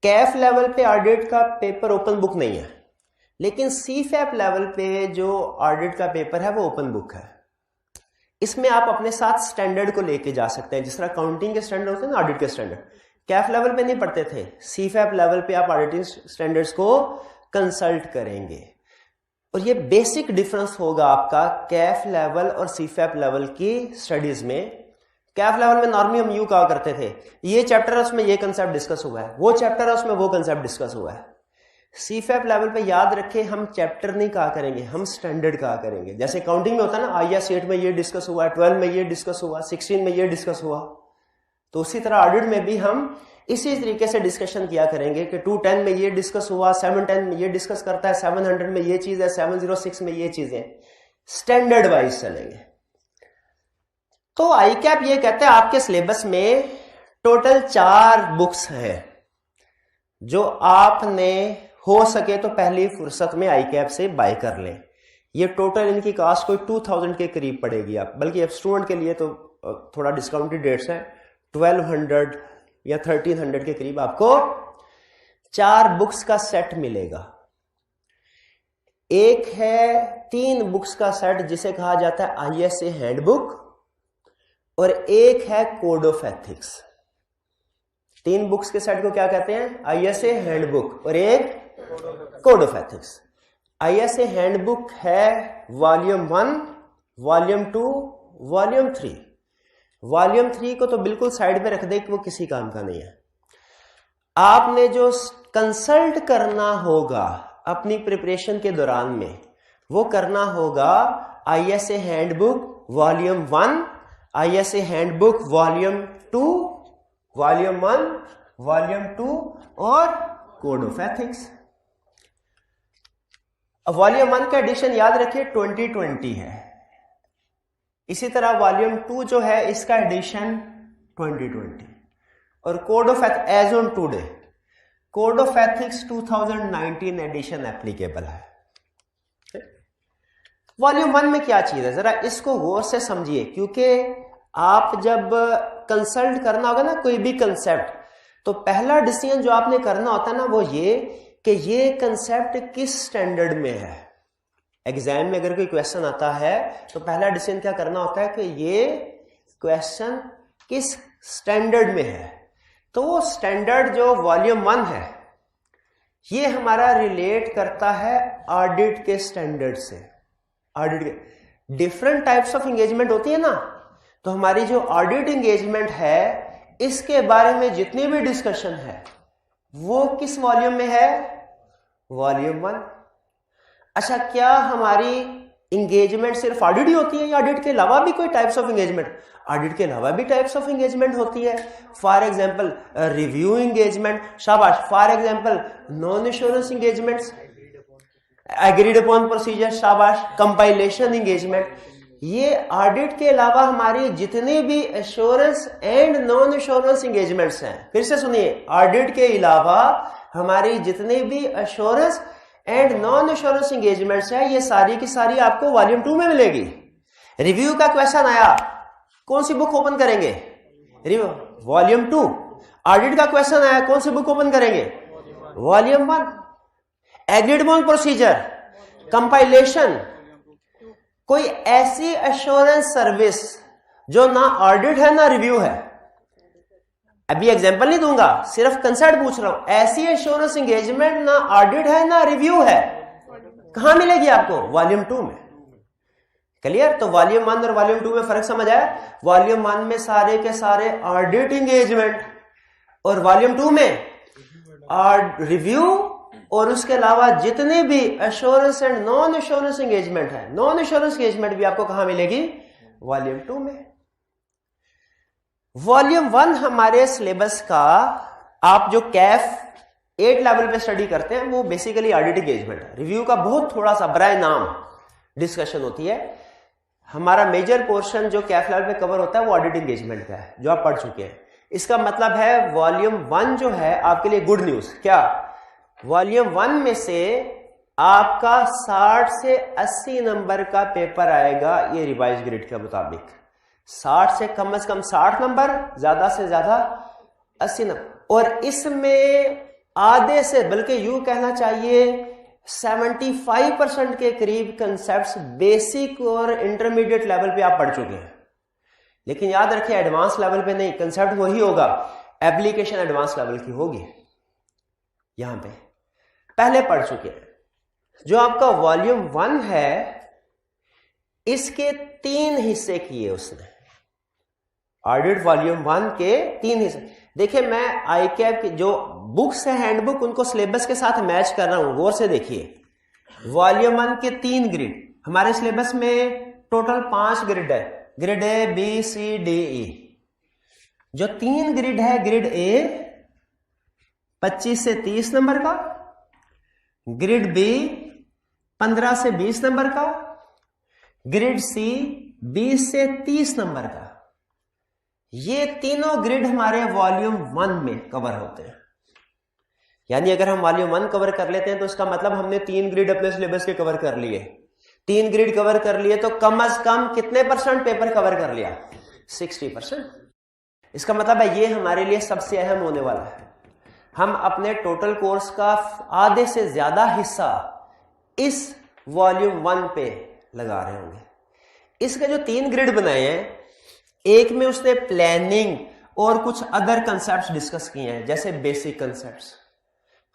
कैफ लेवल पे ऑडिट का पेपर ओपन बुक नहीं है, लेकिन CFAP लेवल पे जो ऑडिट का पेपर है वो ओपन बुक है। इसमें आप अपने साथ स्टैंडर्ड को लेके जा सकते हैं, जिस तरह काउंटिंग के स्टैंडर्ड होते हैं ना, ऑडिट के स्टैंडर्ड कैफ लेवल पे नहीं पढ़ते थे, CFAP लेवल पे आप ऑडिटिंग स्टैंडर्ड्स को कंसल्ट करेंगे। और ये बेसिक डिफरेंस होगा आपका कैफ लेवल और CFAP लेवल की स्टडीज में। कैफ लेवल में नॉर्मली हम यूं कहा करते थे, ये चैप्टर है उसमें ये कंसेप्ट डिस्कस हुआ है, वो चैप्टर है उसमें वो कंसेप्ट डिस्कस हुआ है। CFAP लेवल पे याद रखें, हम चैप्टर नहीं कहा करेंगे, हम स्टैंडर्ड कहा करेंगे। जैसे काउंटिंग में होता है ना, IAS 8 में ये डिस्कस हुआ, 12 में ये डिस्कस हुआ, 16 में ये डिस्कस हुआ, तो उसी तरह ऑडिट में भी हम इसी तरीके से डिस्कशन किया करेंगे कि 210 में ये डिस्कस हुआ, 710 में ये डिस्कस करता है, 700 में ये चीज है, 706 में ये चीजें, स्टैंडर्ड वाइज चलेंगे। तो आई कैप ये कहता है आपके सिलेबस में टोटल 4 बुक्स हैं जो आपने हो सके तो पहली फुर्सत में आई कैप से बाय कर लें। ये टोटल इनकी कास्ट कोई 2000 के करीब पड़ेगी आप, बल्कि अब स्टूडेंट के लिए तो थोड़ा डिस्काउंटेड रेट्स है, 1200 या 1300 के करीब आपको 4 बुक्स का सेट मिलेगा। एक है 3 बुक्स का सेट जिसे कहा जाता है आईएसए हैंडबुक, और एक है कोड ऑफ एथिक्स। 3 बुक्स के सेट को क्या कहते हैं? आईएसए हैंडबुक और एक code of ethics. ISA handbook है वॉल्यूम 1, वॉल्यूम 2, वॉल्यूम 3। वॉल्यूम 3 को तो बिल्कुल साइड में रख दे कि वो किसी काम का नहीं है। आपने जो कंसल्ट करना होगा अपनी प्रिपरेशन के दौरान में, वो करना होगा ISA handbook volume 1, ISA handbook volume 2, volume 1, volume 2 और कोड ऑफ एथिक्स। अब वॉल्यूम 1 का एडिशन याद रखिए 2020 है। इसी तरह वॉल्यूम 2 जो है इसका एडिशन 2020, और code of age on today code of ethics 2019 edition applicable है। वॉल्यूम 1 में क्या चीज है जरा इसको गौर से समझिए, क्योंकि आप जब कंसल्ट करना होगा ना कोई भी कंसेप्ट, तो पहला डिसीजन जो आपने करना होता है ना वो ये कि ये कंसेप्ट किस स्टैंडर्ड में है। एग्जाम में अगर कोई क्वेश्चन आता है तो पहला डिसीजन क्या करना होता है कि ये क्वेश्चन किस स्टैंडर्ड में है। तो वो स्टैंडर्ड जो वॉल्यूम 1 है ये हमारा रिलेट करता है ऑडिट के स्टैंडर्ड से। ऑडिट के डिफरेंट टाइप्स ऑफ एंगेजमेंट होती है ना, तो हमारी जो ऑडिट एंगेजमेंट है इसके बारे में जितनी भी डिस्कशन है वो किस वॉल्यूम में है? वॉल्यूम 1। अच्छा, क्या हमारी इंगेजमेंट सिर्फ ऑडिट ही होती है या ऑडिट के अलावा भी कोई टाइप्स ऑफ एंगेजमेंट? ऑडिट के अलावा भी टाइप्स ऑफ एंगेजमेंट होती है। फॉर एग्जांपल रिव्यू एंगेजमेंट, शाबाश। For example non assurance engagements, agreed upon procedure, शाबाश। कंपाइलेशन एंगेजमेंट, ये ऑडिट के अलावा हमारी जितने भी assurance and non assurance engagements हैं, फिर से सुनिए, ऑडिट के अलावा हमारी जितने भी assurance and non assurance engagements है ये सारी की सारी आपको वॉल्यूम 2 में मिलेगी। रिव्यू का क्वेश्चन आया, कौन सी बुक ओपन करेंगे? Review, volume 2। ऑडिट का क्वेश्चन आया, कौन सी बुक ओपन करेंगे? Volume 1। Agreed upon procedure, compilation, कोई ऐसी एश्योरेंस सर्विस जो ना ऑडिट है ना रिव्यू है, अभी एग्जांपल नहीं दूंगा, सिर्फ कंसेप्ट पूछ रहा हूं, ऐसी एश्योरेंस एंगेजमेंट ना ऑडिट है ना रिव्यू है, कहां मिलेगी आपको? वॉल्यूम 2 में। क्लियर? तो वॉल्यूम 1 और वॉल्यूम 2 में फर्क समझ आया? वॉल्यूम 1 में सारे के सारे ऑडिट एंगेजमेंट और वॉल्यूम 2 में रिव्यू, और उसके अलावा जितने भी assurance and non assurance engagement है, नॉन एश्योरेंस एंगेजमेंट भी आपको कहां मिलेगी? वॉल्यूम 2 में। वॉल्यूम 1 हमारे सिलेबस का, आप जो कैफ 8 लेवल पे स्टडी करते हैं वो बेसिकली ऑडिट एंगेजमेंट है। रिव्यू का बहुत थोड़ा सा बराए नाम डिस्कशन होती है। हमारा मेजर पोर्शन जो कैफ लेवल पे कवर होता है वो ऑडिट एंगेजमेंट का है जो आप पढ़ चुके हैं। इसका मतलब है वॉल्यूम 1 जो है आपके लिए गुड न्यूज। क्या? वॉल्यूम 1 में से आपका 60 से 80 नंबर का पेपर आएगा ये रिवाइज ग्रेड के मुताबिक। 60 से कम 60 नंबर, ज्यादा से ज्यादा 80 नंबर, और इसमें आधे से, बल्कि यूं कहना चाहिए 75% के करीब कंसेप्ट्स बेसिक और इंटरमीडिएट लेवल पे आप पढ़ चुके हैं। लेकिन याद रखिए एडवांस लेवल पे नहीं, कंसेप्ट वही होगा, एप्लीकेशन एडवांस लेवल की होगी। यहां पे पहले पढ़ चुके हैं। जो आपका वॉल्यूम 1 है इसके 3 हिस्से किए उसने। ऑडिट वॉल्यूम 1 के 3 हिस्से। देखिए मैं आई कैप की जो बुक्स है हैंडबुक उनको सिलेबस के साथ मैच कर रहा हूं, गौर से देखिए। वॉल्यूम 1 के 3 ग्रिड, हमारे सिलेबस में टोटल 5 ग्रिड है, grid A B C D E. जो 3 ग्रिड है, ग्रिड ए 25 से 30 नंबर का, ग्रिड बी 15 से 20 नंबर का, ग्रिड सी 20 से 30 नंबर का। ये तीनों ग्रिड हमारे वॉल्यूम 1 में कवर होते हैं। यानी अगर हम वॉल्यूम 1 कवर कर लेते हैं तो इसका मतलब हमने 3 ग्रिड अपने सिलेबस के कवर कर लिए। 3 ग्रिड कवर कर लिए तो कम से कम कितने % पेपर कवर कर लिया? 60%। इसका मतलब है ये हमारे लिए सबसे अहम होने वाला है। हम अपने टोटल कोर्स का आधे से ज्यादा हिस्सा इस वॉल्यूम 1 पे लगा रहे होंगे। इसके जो 3 ग्रिड बनाए हैं, एक में उसने प्लानिंग और कुछ अदर कंसेप्ट्स डिस्कस किए हैं, जैसे बेसिक कंसेप्ट्स।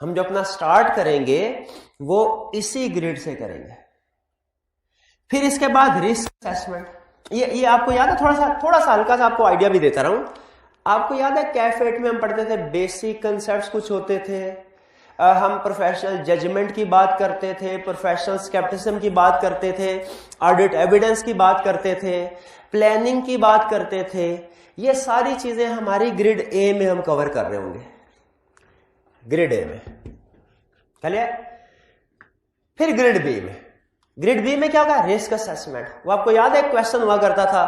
हम जो अपना स्टार्ट करेंगे वो इसी ग्रिड से करेंगे। फिर इसके बाद रिस्क असेसमेंट। ये आपको याद है, थोड़ा सा हल्का सा आपको आइडिया भी देता रहूं। आपको याद है कैफ 8 में हम पढ़ते थे बेसिक कंसेप्ट्स कुछ होते थे, हम प्रोफेशनल जजमेंट की बात करते थे, प्रोफेशनल स्केप्टिसिज्म की बात करते थे, ऑडिट एविडेंस की बात करते थे, प्लानिंग की बात करते थे। ये सारी चीजें हमारी ग्रिड ए में हम कवर कर रहे होंगे, ग्रिड ए में। क्लियर? फिर ग्रिड बी में क्या होगा? Risk assessment. वो आपको याद है क्वेश्चन हुआ करता था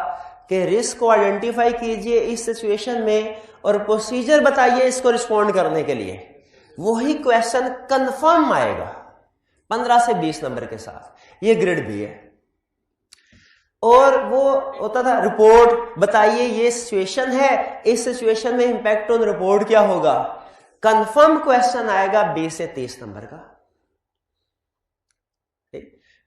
कि रिस्क को आइडेंटिफाई कीजिए इस सिचुएशन में और प्रोसीजर बताइए इसको रिस्पॉन्ड करने के लिए। वही क्वेश्चन कंफर्म आएगा 15 से 20 नंबर के साथ। ये ग्रिड बी है। और वो होता था रिपोर्ट, बताइए ये सिचुएशन है, इस सिचुएशन में इंपैक्ट ऑन रिपोर्ट क्या होगा। कंफर्म क्वेश्चन आएगा 20 से 30 नंबर का।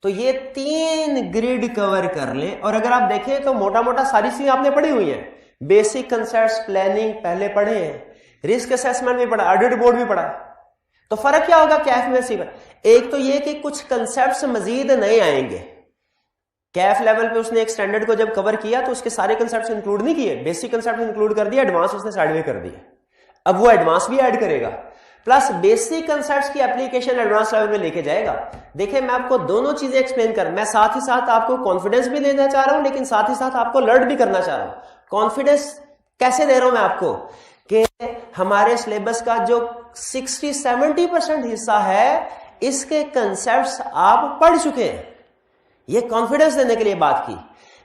तो ये 3 ग्रिड कवर कर ले। और अगर आप देखें तो मोटा मोटा सारी चीजें आपने पढ़ी हुई है। बेसिक कंसेप्ट्स, प्लानिंग पहले पढ़े हैं, रिस्क असेसमेंट भी पढ़ा, ऑडिट रिपोर्ट भी पढ़ा। तो फर्क क्या होगा कैफ में सी पर? एक तो ये कि कुछ कंसेप्ट्स मजीद नए आएंगे। कैफ लेवल पे उसने एक स्टैंडर्ड को जब कवर किया तो उसके सारे कंसेप्ट्स इंक्लूड नहीं किए, बेसिक कंसेप्ट इंक्लूड कर दिया, एडवांस उसने साइड में कर दिया। अब वो एडवांस भी ऐड करेगा, प्लस बेसिक कंसेप्ट्स की एप्लीकेशन एडवांस लेवल में लेके जाएगा। देखिए मैं आपको दोनों चीजें एक्सप्लेन कर, मैं साथ ही साथ आपको कॉन्फिडेंस भी देना चाह रहा हूं, लेकिन साथ ही साथ आपको लर्न भी करना चाह रहा हूं। कॉन्फिडेंस कैसे दे रहा हूं मैं आपको कि हमारे सिलेबस का जो 60-70% हिस्सा है इसके कंसेप्ट्स आप पढ़ चुके हैं। ये कॉन्फिडेंस देने के लिए बात की,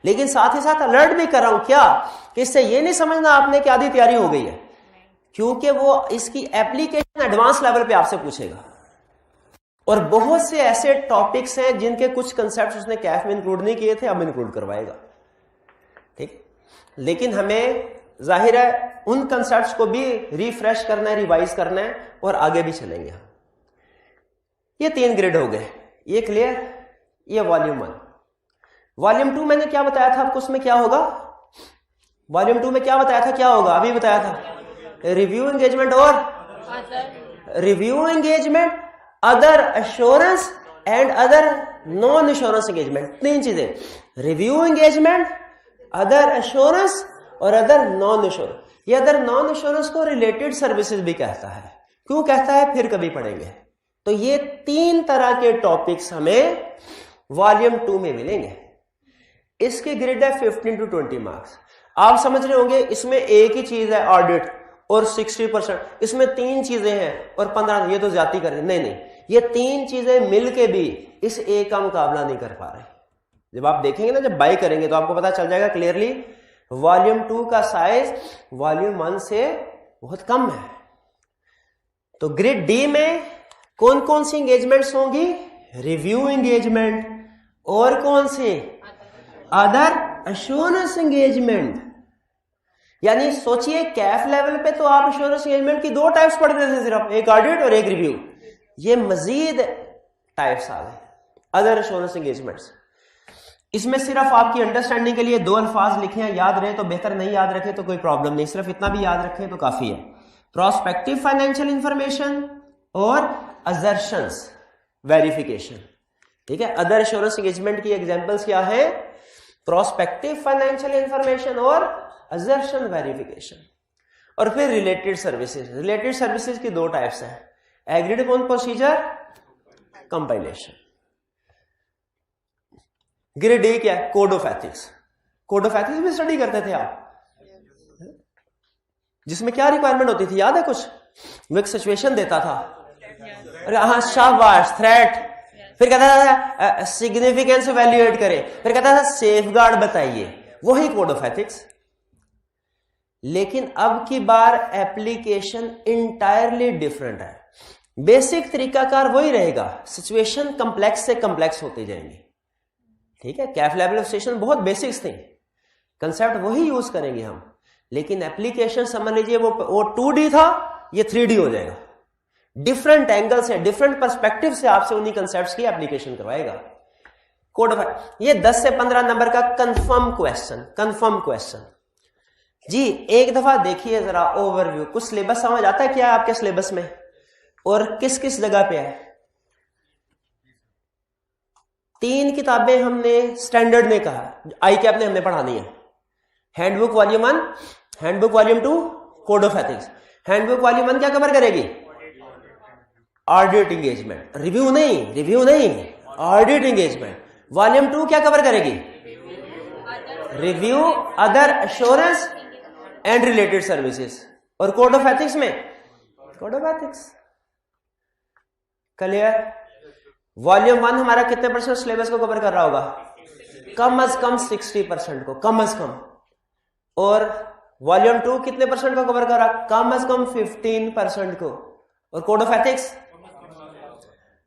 लेकिन साथ ही साथ अलर्ट भी कर रहा हूं क्या कि इससे ये नहीं समझना आपने कि आधी तैयारी हो गई है, क्योंकि वो इसकी एप्लीकेशन एडवांस लेवल पे आपसे पूछेगा। और बहुत से ऐसे टॉपिक्स हैं जिनके कुछ कंसेप्ट्स उसने कैफ में इंक्लूड नहीं किए थे, अब इंक्लूड करवाएगा। ठीक, लेकिन हमें जाहिर है उन कंसेप्ट्स को भी रिफ्रेश करना है, रिवाइज करना है और आगे भी चलेंगे। ये 3 ग्रेड हो गए, ये क्लियर। ये वॉल्यूम 1। वॉल्यूम 2 मैंने क्या बताया था आपको, उसमें क्या होगा? वॉल्यूम 2 में क्या बताया था, क्या होगा? अभी बताया था रिव्यू एंगेजमेंट और review engagement, other assurance and other non assurance engagement. 3 चीजें, रिव्यू एंगेजमेंट, अदर एश्योरेंस और अदर नॉन एश्योरेंस। ये अदर नॉन एश्योरेंस को रिलेटेड सर्विसेज भी कहता है। क्यों कहता है फिर कभी पढ़ेंगे। तो ये 3 तरह के टॉपिक्स हमें वॉल्यूम 2 में मिलेंगे। इसकी ग्रेड है 15 to 20 मार्क्स। आप समझ रहे होंगे इसमें एक ही चीज है ऑडिट और 60%, इसमें 3 चीजें हैं और 15, ये तो ज्यादा कर रहे। नहीं, ये 3 चीजें मिलके भी इस एक का मुकाबला नहीं कर पा रहे। जब आप देखेंगे ना, जब बाई करेंगे तो आपको पता चल जाएगा क्लियरली वॉल्यूम 2 का साइज वॉल्यूम 1 से बहुत कम है। तो ग्रिड डी में कौन कौन सी एंगेजमेंट्स होंगी? रिव्यू एंगेजमेंट और कौन सी? Other assurance engagement. यानी सोचिए कैफ लेवल पे तो आप एश्योरेंस एंगेजमेंट की 2 टाइप्स पढ़ रहे थे, सिर्फ एक ऑडिट और एक रिव्यू। ये मजीद टाइप्स आ गए, अदर एश्योरेंस एंगेजमेंट्स। इसमें सिर्फ आपकी अंडरस्टैंडिंग के लिए 2 अल्फाज लिखे हैं, याद रहे तो बेहतर, नहीं याद रखे तो कोई प्रॉब्लम नहीं, सिर्फ इतना भी याद रखें तो काफी है। प्रोस्पेक्टिव फाइनेंशियल इंफॉर्मेशन और असर्शंस वेरिफिकेशन। ठीक है, अदर एश्योरेंस एंगेजमेंट की एग्जांपल्स क्या है? प्रोस्पेक्टिव फाइनेंशियल इंफॉर्मेशन और असर्शन वेरिफिकेशन। और फिर रिलेटेड सर्विसेज। रिलेटेड सर्विसेज की 2 टाइप्स हैं, agreed upon procedure, compilation. Grade A क्या है? Code of ethics. Code of ethics में स्टडी करते थे आप, जिसमें क्या रिक्वायरमेंट होती थी याद है कुछ? वो एक सिचुएशन देता था, अरे हाँ शाबाश, थ्रेट, फिर कहता था सिग्निफिकेंस वैल्यूएट करें, फिर कहता था सेफगार्ड बताइए। वही कोड ऑफ एथिक्स। लेकिन अब की बार एप्लीकेशन इंटायरली डिफरेंट है। बेसिक तरीकाकार वही रहेगा, सिचुएशन कम्प्लेक्स से कम्प्लेक्स होती जाएंगी। ठीक है, कैफ लेवलाइजेशन बहुत बेसिक्स थे, कंसेप्ट वही यूज करेंगे हम, लेकिन एप्लीकेशन समझ लीजिए वो 2D था, ये 3D हो जाएगा। डिफरेंट एंगल से, डिफरेंट पर्सपेक्टिव से आपसे उन्हीं कंसेप्ट्स की एप्लीकेशन करवाएगा। कोड ये 10 से 15 नंबर का कंफर्म क्वेश्चन। जी एक दफा देखिए जरा ओवरव्यू, कुछ सिलेबस समझ आता है क्या आपके सिलेबस में और किस किस जगह पे है? 3 किताबें हमने स्टैंडर्ड ने कहा, ICAP ने हमने पढ़ानी है। Handbook volume 1, handbook volume 2, code of ethics. Handbook volume 1 क्या कवर करेगी? ऑडिट एंगेजमेंट, रिव्यू नहीं, ऑडिट एंगेजमेंट। वॉल्यूम 2 क्या कवर करेगी? Review, other assurance and related services. और कोड ऑफ एथिक्स में code of ethics. Clear? Volume 1 हमारा कितने percent syllabus को कवर कर रहा होगा? कम अज कम 60% को, कम अज कम। और वॉल्यूम 2 कितने परसेंट को कवर कर रहा? कम अज कम 15% को। और कोड ऑफ एथिक्स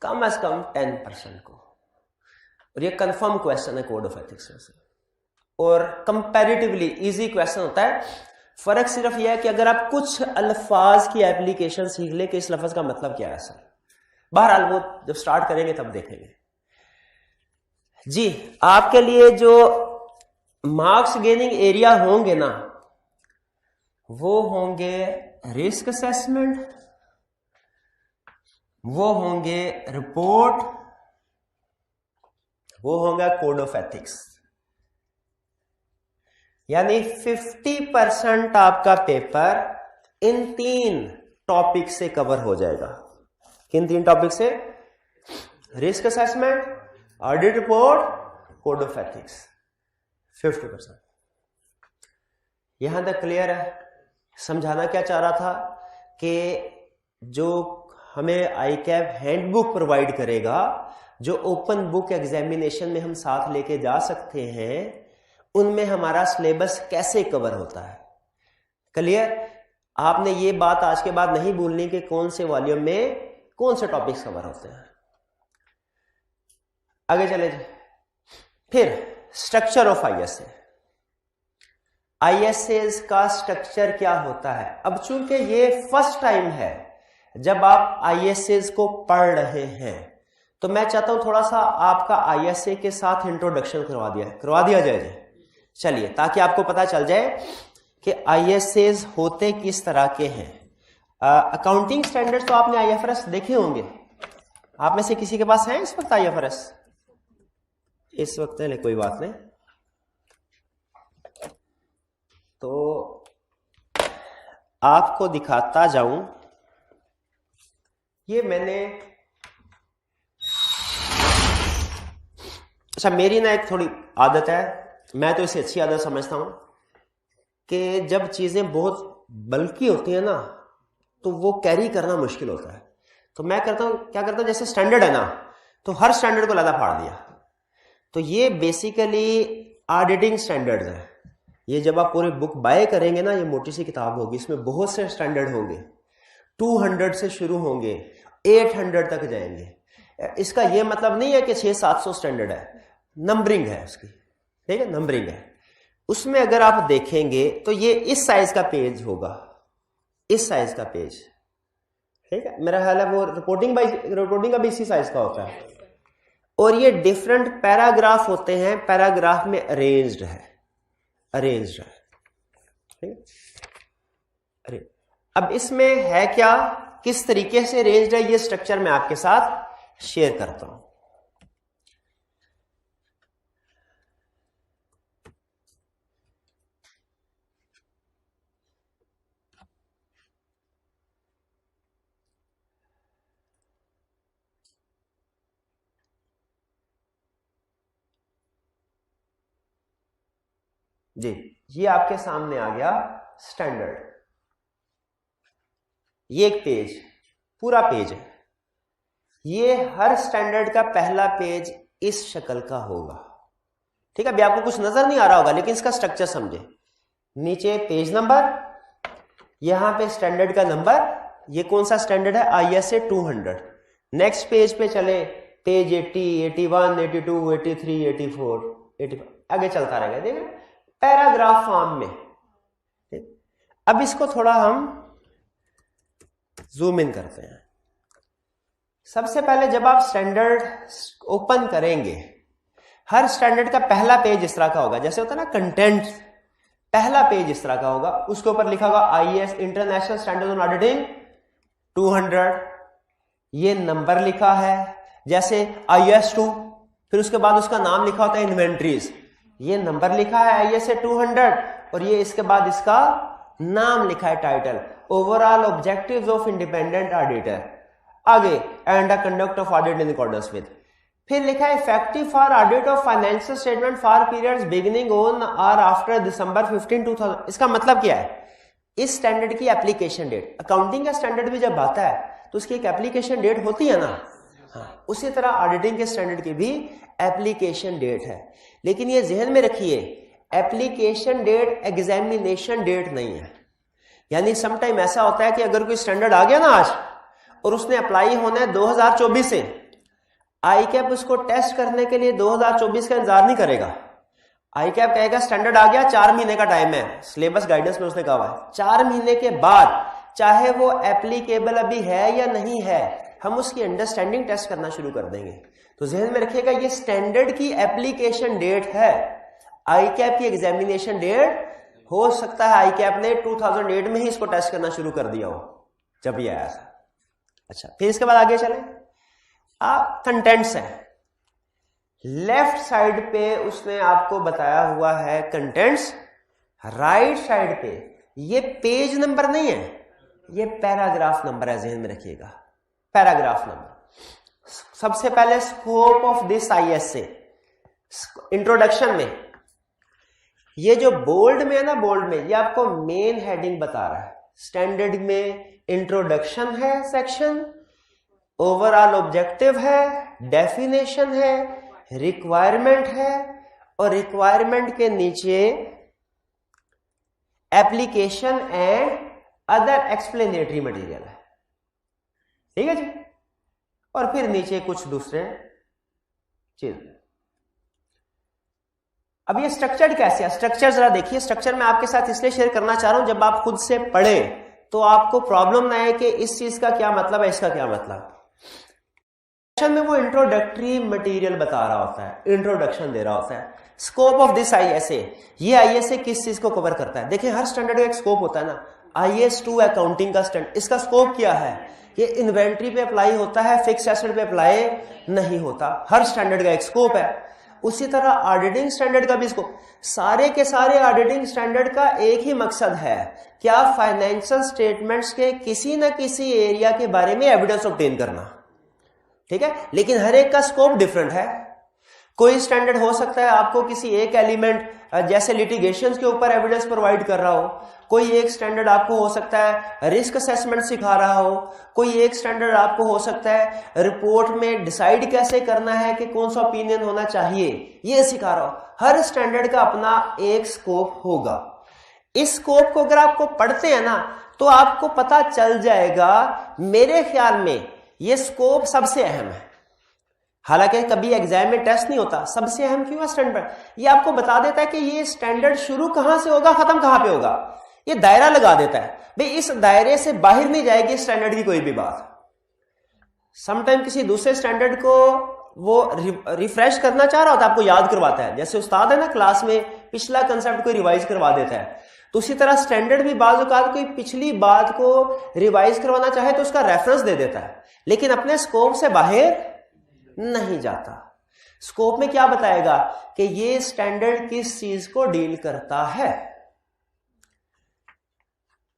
कम अज कम 10% को। और ये कंफर्म क्वेश्चन है कोड ऑफ एथिक्स में से, और कंपैरेटिवली इजी क्वेश्चन होता है। फर्क सिर्फ यह है कि अगर आप कुछ अल्फाज की एप्लीकेशन सीख ले कि इस लफ्ज का मतलब क्या है सर, बहरहाल वो जब स्टार्ट करेंगे तब देखेंगे। जी आपके लिए जो मार्क्स गेनिंग एरिया होंगे ना, वो होंगे रिस्क असेसमेंट, वो होंगे रिपोर्ट, वो होगा कोड ऑफ एथिक्स। यानी 50% आपका पेपर इन 3 टॉपिक से कवर हो जाएगा। किन 3 टॉपिक से? Risk assessment, audit report, code of ethics. 50%। यहां तक क्लियर है? समझाना क्या चाह रहा था कि जो हमें ICAP हैंडबुक प्रोवाइड करेगा, जो ओपन बुक एग्जामिनेशन में हम साथ लेके जा सकते हैं, उनमें हमारा सिलेबस कैसे कवर होता है। क्लियर? आपने ये बात आज के बाद नहीं भूलनी कि कौन से वॉल्यूम में कौन से टॉपिक्स कवर होते हैं। आगे चले जी। फिर स्ट्रक्चर ऑफ ISA। ISAs का स्ट्रक्चर क्या होता है? अब चूंकि ये फर्स्ट टाइम है जब आप ISAs को पढ़ रहे हैं, तो मैं चाहता हूं थोड़ा सा आपका ISA के साथ इंट्रोडक्शन करवा दिया जाए। चलिए, ताकि आपको पता चल जाए कि ISAs होते किस तरह के हैं। अकाउंटिंग स्टैंडर्ड्स तो आपने IFRS देखे होंगे। आप में से किसी के पास है इस वक्त IFRS? इस वक्त नहीं, कोई बात नहीं। तो आपको दिखाता जाऊं, ये मैंने, अच्छा मेरी ना एक थोड़ी आदत है, मैं तो इसे अच्छी आदत समझता हूं कि जब चीजें बहुत बल्कि होती है ना, तो वो कैरी करना मुश्किल होता है। तो मैं क्या करता हूं, जैसे स्टैंडर्ड है ना, तो हर स्टैंडर्ड को लदा फाड़ दिया। तो ये बेसिकली ऑडिटिंग स्टैंडर्ड्स है। ये जब आप पूरी बुक बाय करेंगे ना, ये मोटी सी किताब होगी, इसमें बहुत से स्टैंडर्ड होंगे, 200 से शुरू होंगे, 800 तक जाएंगे। इसका ये मतलब नहीं है कि 600-700 स्टैंडर्ड है, नंबरिंग है उसकी, ठीक है, नंबरिंग है। उसमें अगर आप देखेंगे तो ये इस साइज का पेज होगा, इस साइज का पेज, ठीक है। मेरा ख्याल है वो रिपोर्टिंग का भी इसी साइज का होता है। और ये डिफरेंट पैराग्राफ होते हैं, पैराग्राफ में अरेंज्ड है, ठीक है। अरे अब इसमें है क्या, किस तरीके से अरेंज्ड है, ये स्ट्रक्चर मैं आपके साथ शेयर करता हूं। जी, ये आपके सामने आ गया स्टैंडर्ड। ये एक पेज, पूरा पेज है। ये हर स्टैंडर्ड का पहला पेज इस शक्ल का होगा, ठीक है। अभी आपको कुछ नजर नहीं आ रहा होगा, लेकिन इसका स्ट्रक्चर समझे। नीचे पेज नंबर, यहां पे स्टैंडर्ड का नंबर, ये कौन सा स्टैंडर्ड है, ISA 200। नेक्स्ट पेज पे चले, पेज 80, 81, 82, 83, 84, 85, आगे चलता रहेगा। देखिए पैराग्राफ फॉर्म में। अब इसको थोड़ा हम जूम इन करते हैं। सबसे पहले जब आप स्टैंडर्ड ओपन करेंगे, हर स्टैंडर्ड का पहला पेज इस तरह का होगा, जैसे होता है ना कंटेंट, पहला पेज इस तरह का होगा, उसके ऊपर लिखा होगा IS international standard on auditing 200, ये नंबर लिखा है, जैसे IS 2, फिर उसके बाद उसका नाम लिखा होता है इन्वेंट्रीज, ये नंबर लिखा है ISA 200, और ये इसके बाद इसका नाम लिखा है title, overall objectives of independent auditor, आगे and the conduct of audit in accordance with, फिर लिखा है effective for audit of financial statement for periods beginning on और आफ्टर December 15, 2000। इसका मतलब क्या है, इस स्टैंडर्ड की एप्लीकेशन डेट, अकाउंटिंग का स्टैंडर्ड भी जब आता है तो उसकी एक एप्लीकेशन डेट होती है ना, हाँ, उसी तरह ऑडिटिंग के स्टैंडर्ड की भी एप्लीकेशन डेट है। लेकिन ये जहन में रखिए, एप्लीकेशन डेट एग्जामिनेशन डेट नहीं है। यानी समटाइम ऐसा होता है कि अगर कोई स्टैंडर्ड आ गया ना आज और उसने अप्लाई होना है 2024 से, ICAP उसको टेस्ट करने के लिए 2024 का इंतजार नहीं करेगा। ICAP कहेगा स्टैंडर्ड आ गया, 4 महीने का टाइम है, सिलेबस गाइडेंस में उसने कहा है 4 महीने के बाद चाहे वो एप्लीकेबल अभी है या नहीं है, हम उसकी अंडरस्टैंडिंग टेस्ट करना शुरू कर देंगे। तो जहन में रखिएगा, ये स्टैंडर्ड की एप्लीकेशन डेट है, ICAP की एग्जामिनेशन डेट हो सकता है ICAP ने 2008 में ही इसको टेस्ट करना शुरू कर दिया हो जब ये आया था। अच्छा, फिर इसके बाद आगे चले, कंटेंट्स है, लेफ्ट साइड पे उसने आपको बताया हुआ है कंटेंट्स, राइट साइड पे ये पेज नंबर नहीं है, ये पैराग्राफ नंबर है, जहन में रखिएगा, पैराग्राफ नंबर। सबसे पहले scope of this ISA, introduction में ये जो बोल्ड में है ना, बोल्ड में ये आपको मेन हेडिंग बता रहा है। स्टैंडर्ड में इंट्रोडक्शन है सेक्शन, ओवरऑल ऑब्जेक्टिव है, डेफिनेशन है, रिक्वायरमेंट है, और रिक्वायरमेंट के नीचे application and other explanatory material है, ठीक है जी, और फिर नीचे कुछ दूसरे चीज। अब ये स्ट्रक्चर्ड कैसे है, स्ट्रक्चर जरा देखिए। स्ट्रक्चर मैं आपके साथ इसलिए शेयर करना चाह रहा हूं, जब आप खुद से पढ़े तो आपको प्रॉब्लम ना आए कि इस चीज का क्या मतलब है, इसका क्या मतलब। में वो इंट्रोडक्टरी मटेरियल बता रहा होता है, इंट्रोडक्शन दे रहा होता है। स्कोप ऑफ दिस ISA, ये ISA किस चीज को कवर करता है। देखिए हर स्टैंडर्ड का एक स्कोप होता है ना, IS 2 अकाउंटिंग का स्टैंडर्ड, इसका स्कोप क्या है, ये इन्वेंट्री पे अप्लाई होता है, फिक्स एसेट पे अप्लाई नहीं होता। हर स्टैंडर्ड का एक स्कोप है। उसी तरह ऑडिटिंग स्टैंडर्ड का भी स्कोप, सारे के सारे ऑडिटिंग स्टैंडर्ड का एक ही मकसद है, क्या फाइनेंशियल स्टेटमेंट्स के किसी न किसी एरिया के बारे में एविडेंस ऑब्टेन करना, ठीक है। लेकिन हर एक का स्कोप डिफरेंट है। कोई स्टैंडर्ड हो सकता है आपको किसी एक एलिमेंट जैसे लिटिगेशन के ऊपर एविडेंस प्रोवाइड कर रहा हो, कोई एक स्टैंडर्ड आपको हो सकता है रिस्क असेसमेंट सिखा रहा हो, कोई एक स्टैंडर्ड आपको हो सकता है रिपोर्ट में डिसाइड कैसे करना है कि कौन सा ओपिनियन होना चाहिए, ये सिखा रहा हो। हर स्टैंडर्ड का अपना एक स्कोप होगा। इस स्कोप को अगर आपको पढ़ते हैं ना तो आपको पता चल जाएगा, मेरे ख्याल में ये स्कोप सबसे अहम है। हालांकि कभी एग्जाम में टेस्ट नहीं होता, सबसे अहम क्यों है स्टैंडर्ड, ये आपको बता देता है कि ये स्टैंडर्ड शुरू कहां से होगा, खत्म कहां पे होगा, ये दायरा लगा देता है। भाई इस दायरे से बाहर नहीं जाएगी स्टैंडर्ड की कोई भी बात। समटाइम किसी दूसरे स्टैंडर्ड को वो रिफ्रेश करना चाह रहा होता है, आपको याद करवाता है, जैसे उस्ताद है ना क्लास में पिछला कंसेप्ट को रिवाइज करवा देता है, तो उसी तरह स्टैंडर्ड भी बाज़ औक़ात कोई पिछली बात को रिवाइज करवाना चाहे तो उसका रेफरेंस दे देता है, लेकिन अपने स्कोप से बाहर नहीं जाता। स्कोप में क्या बताएगा कि ये स्टैंडर्ड किस चीज को डील करता है।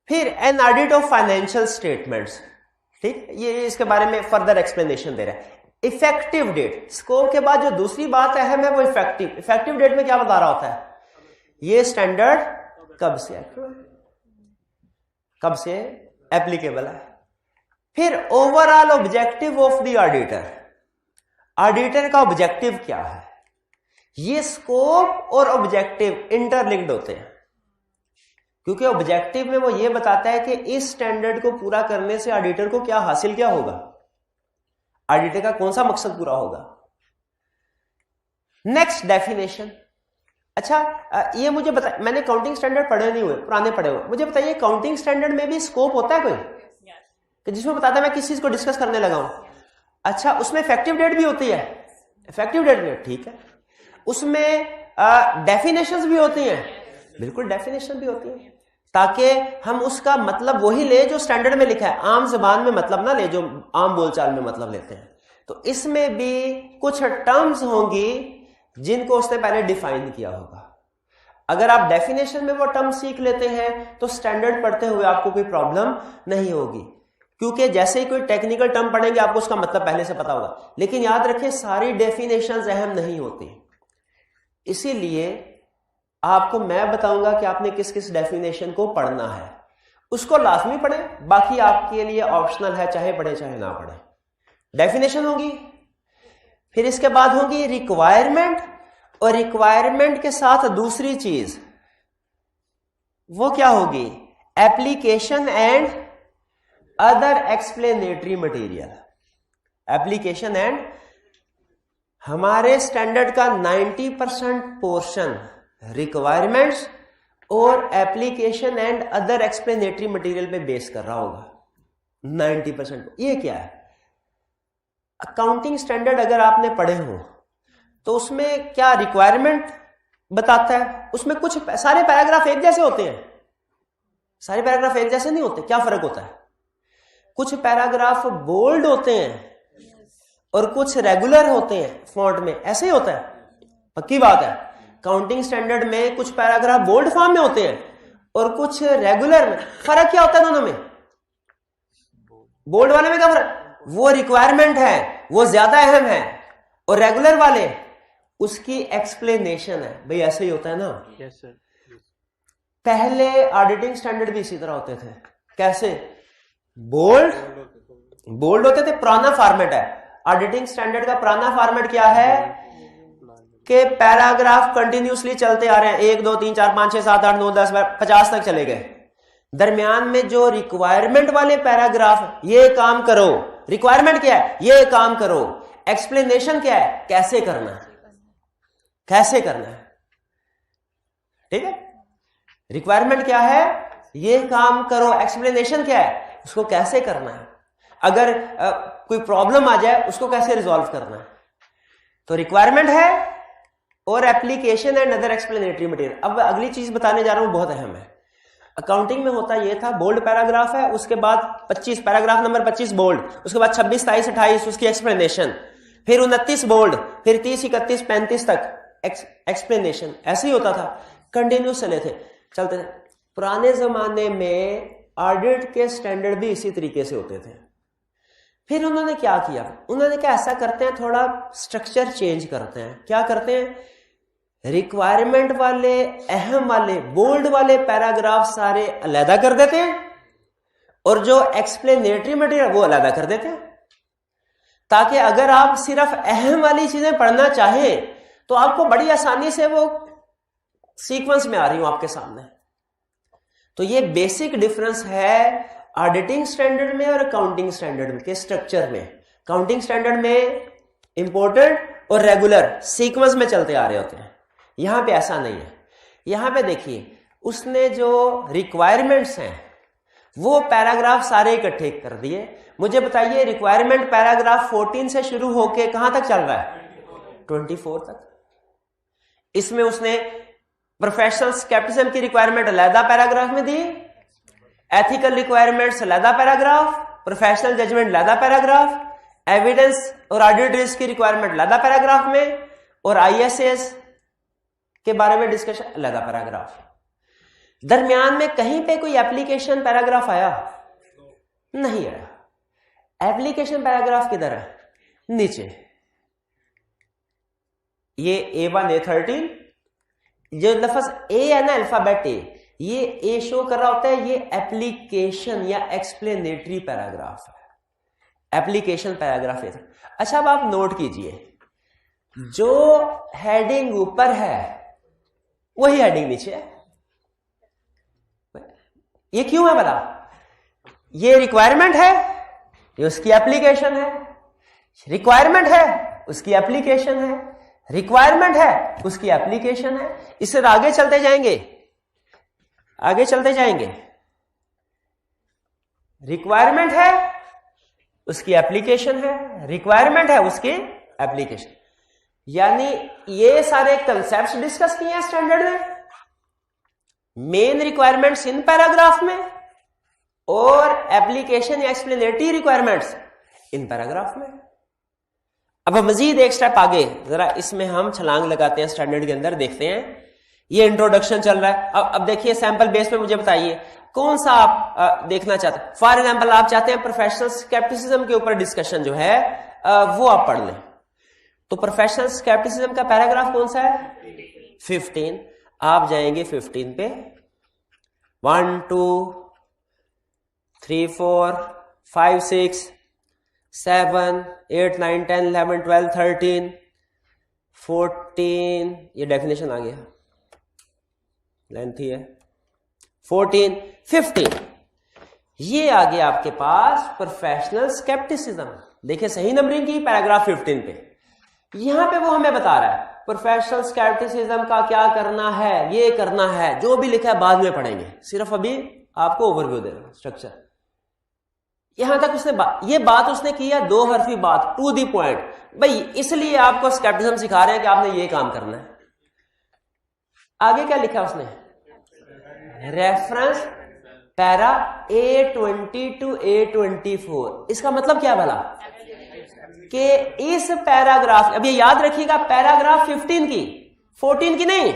फिर an audit of financial statements, ठीक, ये इसके बारे में फर्दर एक्सप्लेनेशन दे रहा है। इफेक्टिव डेट, स्कोप के बाद जो दूसरी बात अहम है वो इफेक्टिव डेट में क्या बता रहा होता है, ये स्टैंडर्ड कब से एप्लीकेबल है। फिर overall objective of the auditor, auditor का ऑब्जेक्टिव क्या है। ये स्कोप और ऑब्जेक्टिव इंटरलिंक्ड होते हैं, क्योंकि ऑब्जेक्टिव में वो ये बताता है कि इस स्टैंडर्ड को पूरा करने से ऑडिटर को क्या हासिल क्या होगा, ऑडिटर का कौन सा मकसद पूरा होगा। Next definition. अच्छा ये मुझे बता, मैंने काउंटिंग स्टैंडर्ड पढ़े नहीं हुए, पुराने पढ़े हुए, मुझे बताइए काउंटिंग स्टैंडर्ड में भी स्कोप होता है कोई कि जिसमें बताता है मैं किस चीज को डिस्कस करने लगा हूं। अच्छा उसमें इफेक्टिव डेट भी होती है, इफेक्टिव डेट भी, ठीक है। उसमें डेफिनेशंस भी होती हैं, बिल्कुल डेफिनेशन भी होती है, ताकि हम उसका मतलब वही ले जो स्टैंडर्ड में लिखा है, आम जबान में मतलब ना ले जो आम बोलचाल में मतलब लेते हैं। तो इसमें भी कुछ टर्म्स होंगी जिनको उसने पहले डिफाइन किया होगा। अगर आप डेफिनेशन में वो टर्म सीख लेते हैं तो स्टैंडर्ड पढ़ते हुए आपको कोई प्रॉब्लम नहीं होगी, क्योंकि जैसे ही कोई टेक्निकल टर्म पढ़ेंगे आपको उसका मतलब पहले से पता होगा। लेकिन याद रखें सारी डेफिनेशंस अहम नहीं होती, इसीलिए आपको मैं बताऊंगा कि आपने किस किस डेफिनेशन को पढ़ना है, उसको लाजमी पढ़ें, बाकी आपके लिए ऑप्शनल है, चाहे पढ़े चाहे ना पढ़े। डेफिनेशन होगी, फिर इसके बाद होगी रिक्वायरमेंट, और रिक्वायरमेंट के साथ दूसरी चीज वो क्या होगी, application and other explanatory material. Application and, हमारे स्टैंडर्ड का 90% पोर्शन रिक्वायरमेंट्स और application and other explanatory material पे बेस कर रहा होगा 90%। ये क्या है, अकाउंटिंग स्टैंडर्ड अगर आपने पढ़े हो तो उसमें क्या रिक्वायरमेंट बताता है, उसमें कुछ सारे पैराग्राफ एक जैसे होते हैं, सारे पैराग्राफ एक जैसे नहीं होते, क्या फर्क होता है, कुछ पैराग्राफ बोल्ड होते हैं और कुछ रेगुलर होते हैं फॉन्ट में, ऐसे ही होता है, पक्की बात है। काउंटिंग स्टैंडर्ड में कुछ पैराग्राफ बोल्ड फॉर्म में होते हैं और कुछ रेगुलर में, फर्क क्या होता है दोनों में, बोल्ड वाले में क्या फर्क, वो रिक्वायरमेंट है, वो ज्यादा अहम है, और रेगुलर वाले उसकी एक्सप्लेनेशन है। भाई ऐसे ही होता है ना। Yes sir. पहले ऑडिटिंग स्टैंडर्ड भी इसी तरह होते थे, कैसे, बोल्ड होते थे, पुराना फॉर्मेट है। ऑडिटिंग स्टैंडर्ड का पुराना फॉर्मेट क्या है कि पैराग्राफ कंटिन्यूसली चलते आ रहे हैं, 1 2 3 4 5 6 7 8 9 10 50 तक चले गए। दरमियान में जो रिक्वायरमेंट वाले पैराग्राफ, ये काम करो, रिक्वायरमेंट क्या है, ये काम करो, एक्सप्लेनेशन क्या है, कैसे करना है, कैसे करना है, ठीक है। रिक्वायरमेंट क्या है, ये काम करो, एक्सप्लेनेशन क्या है, उसको कैसे करना है, अगर कोई प्रॉब्लम आ जाए उसको कैसे रिजॉल्व करना है। तो रिक्वायरमेंट है और application and other explanatory material. अब अगली चीज बताने जा रहा हूं, बहुत अहम है। अकाउंटिंग में होता यह था, बोल्ड पैराग्राफ है, उसके बाद 25 पैराग्राफ नंबर 25 बोल्ड, उसके बाद 26 23 28 उसकी एक्सप्लेनेशन, फिर 29 बोल्ड, फिर 30 31 35 तक एक्सप्लेनेशन। ऐसे ही होता था, कंटिन्यूस चले थे, चलते थे। पुराने जमाने में ऑडिट के स्टैंडर्ड भी इसी तरीके से होते थे। फिर उन्होंने क्या किया, उन्होंने क्या ऐसा करते हैं, थोड़ा स्ट्रक्चर चेंज करते हैं। क्या करते हैं, रिक्वायरमेंट वाले अहम वाले बोल्ड वाले पैराग्राफ सारे अलग कर देते हैं और जो एक्सप्लेनेटरी मटेरियल वो अलग कर देते हैं, ताकि अगर आप सिर्फ अहम वाली चीजें पढ़ना चाहें तो आपको बड़ी आसानी से वो सीक्वेंस में आ रही हूं आपके सामने। तो ये बेसिक डिफरेंस है ऑडिटिंग स्टैंडर्ड में और अकाउंटिंग स्टैंडर्ड के स्ट्रक्चर में। काउंटिंग स्टैंडर्ड में इंपॉर्टेंट और रेगुलर सीक्वेंस में चलते आ रहे होते हैं, यहां पे ऐसा नहीं है। यहां पे देखिए, उसने जो रिक्वायरमेंट्स हैं वो पैराग्राफ सारे इकट्ठे कर दिए। मुझे बताइए, रिक्वायरमेंट पैराग्राफ 14 से शुरू होके कहां तक चल रहा है, 24 तक। इसमें उसने प्रोफेशनल स्केप्टिसिज्म की रिक्वायरमेंट अलहदा पैराग्राफ में दी, एथिकल रिक्वायरमेंट्स अलहदा पैराग्राफ, प्रोफेशनल जजमेंट अलहदा पैराग्राफ, एविडेंस और ऑडिट रिस्क की रिक्वायरमेंट अलहदा पैराग्राफ में, और आईएसएस के बारे में डिस्कशन अलहदा पैराग्राफ। दरमियान में कहीं पे कोई एप्लीकेशन पैराग्राफ आया नहीं आया। एप्लीकेशन पैराग्राफ किधर है, नीचे। ये A1 A13, जो लफ्ज ए है ना, अल्फाबेट ए, ये ए शो कर रहा होता है, ये एप्लीकेशन या एक्सप्लेनेटरी पैराग्राफ है, एप्लीकेशन पैराग्राफ है। अच्छा, अब आप नोट कीजिए, जो हेडिंग ऊपर है वही हेडिंग नीचे है। ये क्यों है भला? ये रिक्वायरमेंट है, ये उसकी एप्लीकेशन है, रिक्वायरमेंट है उसकी एप्लीकेशन है, रिक्वायरमेंट है उसकी एप्लीकेशन है। इससे आगे चलते जाएंगे, आगे चलते जाएंगे। रिक्वायरमेंट है उसकी एप्लीकेशन है, रिक्वायरमेंट है उसकी एप्लीकेशन, यानी ये सारे कंसेप्ट्स डिस्कस किए हैं स्टैंडर्ड में। मेन रिक्वायरमेंट्स इन पैराग्राफ में और एप्लीकेशन या एक्सप्लेनेटरी रिक्वायरमेंट्स इन पैराग्राफ में। अब मजीद एक स्टेप आगे जरा इसमें हम छलांग लगाते हैं, स्टैंडर्ड के अंदर देखते हैं। ये इंट्रोडक्शन चल रहा है। अब देखिए सैंपल बेस पे मुझे बताइए कौन सा आप देखना चाहते हैं। फॉर एग्जांपल आप चाहते हैं प्रोफेशनल स्केप्टिसिज्म के ऊपर डिस्कशन जो है वो आप पढ़ लें, तो प्रोफेशनल स्केप्टिसिज्म का पैराग्राफ कौन सा है? 15। आप जाएंगे 15 पे। 1 2 3 4 5 6 7 8 9 10 11 12 13 14, ये डेफिनेशन आ गया, लेंथी है। 14 15, ये आ गया आपके पास प्रोफेशनल स्केप्टिसिज्म। देखिए सही नंबरिंग की पैराग्राफ 15 पे। यहां पे वो हमें बता रहा है प्रोफेशनल स्केप्टिसिज्म का क्या करना है, ये करना है, जो भी लिखा है बाद में पढ़ेंगे, सिर्फ अभी आपको ओवरव्यू दे रहा हूं स्ट्रक्चर। यहां तक उसने ये बात उसने की है, 2 हरफी बात, टू दी पॉइंट। भाई इसलिए आपको स्केप्टिसिज्म सिखा रहे हैं कि आपने ये काम करना है। आगे क्या लिखा उसने? Reference para A20 to A24। इसका मतलब क्या भला? कि इस पैराग्राफ, अब ये याद रखिएगा, पैराग्राफ 15 की, 14 की नहीं,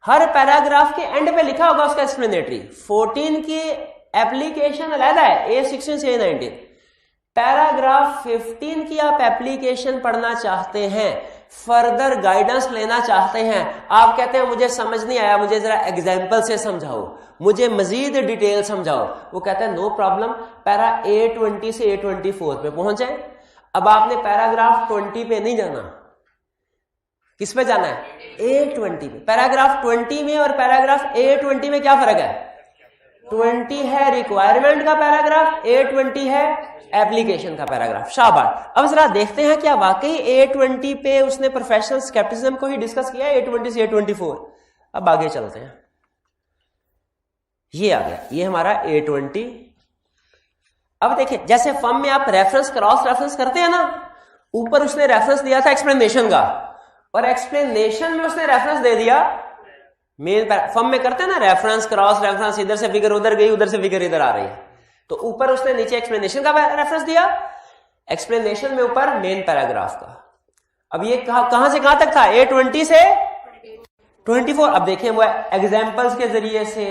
हर पैराग्राफ के एंड पे लिखा होगा उसका एक्सप्लेनेटरी। 14 की एप्लीकेशन अलग है, A16 से A19। पैराग्राफ 15 की आप एप्लीकेशन पढ़ना चाहते हैं, फर्दर गाइडेंस लेना चाहते हैं, आप कहते हैं मुझे समझ नहीं आया, मुझे जरा एग्जाम्पल से समझाओ, मुझे मजीद डिटेल समझाओ, वो कहता है नो प्रॉब्लम, पैरा A20 से A24 पे पहुंच जाए। अब आपने पैराग्राफ 20 पे नहीं जाना, किस पे जाना है? A20 पे। पैराग्राफ 20 में और पैराग्राफ A20 में क्या फर्क है? 20 है रिक्वायरमेंट का पैराग्राफ, A20 है एप्लीकेशन का पैराग्राफ। शाबाश। अब जरा देखते हैं क्या वाकई A20 पे उसने प्रोफेशनल स्केप्टिसिज्म को ही डिस्कस किया है, A20 से A24। अब आगे चलते हैं। ये आ गया, ये हमारा A20। अब देखिए जैसे फॉर्म में आप रेफरेंस क्रॉस रेफरेंस करते हैं ना, ऊपर उसने रेफरेंस दिया था एक्सप्लेनेशन का, और एक्सप्लेनेशन में उसने रेफरेंस दे दिया मेन फॉर्म में करते हैं ना, रेफरेंस क्रॉस रेफरेंस, इधर से फिगर उधर गई, उधर से फिगर इधर आ रही है, तो ऊपर उसने नीचे एक्सप्लेनेशन का रेफरेंस दिया, एक्सप्लेनेशन में ऊपर मेन पैराग्राफ का। अब ये कहां से कहां तक था? A20 से 24। अब देखें वो एग्जांपल्स के जरिए से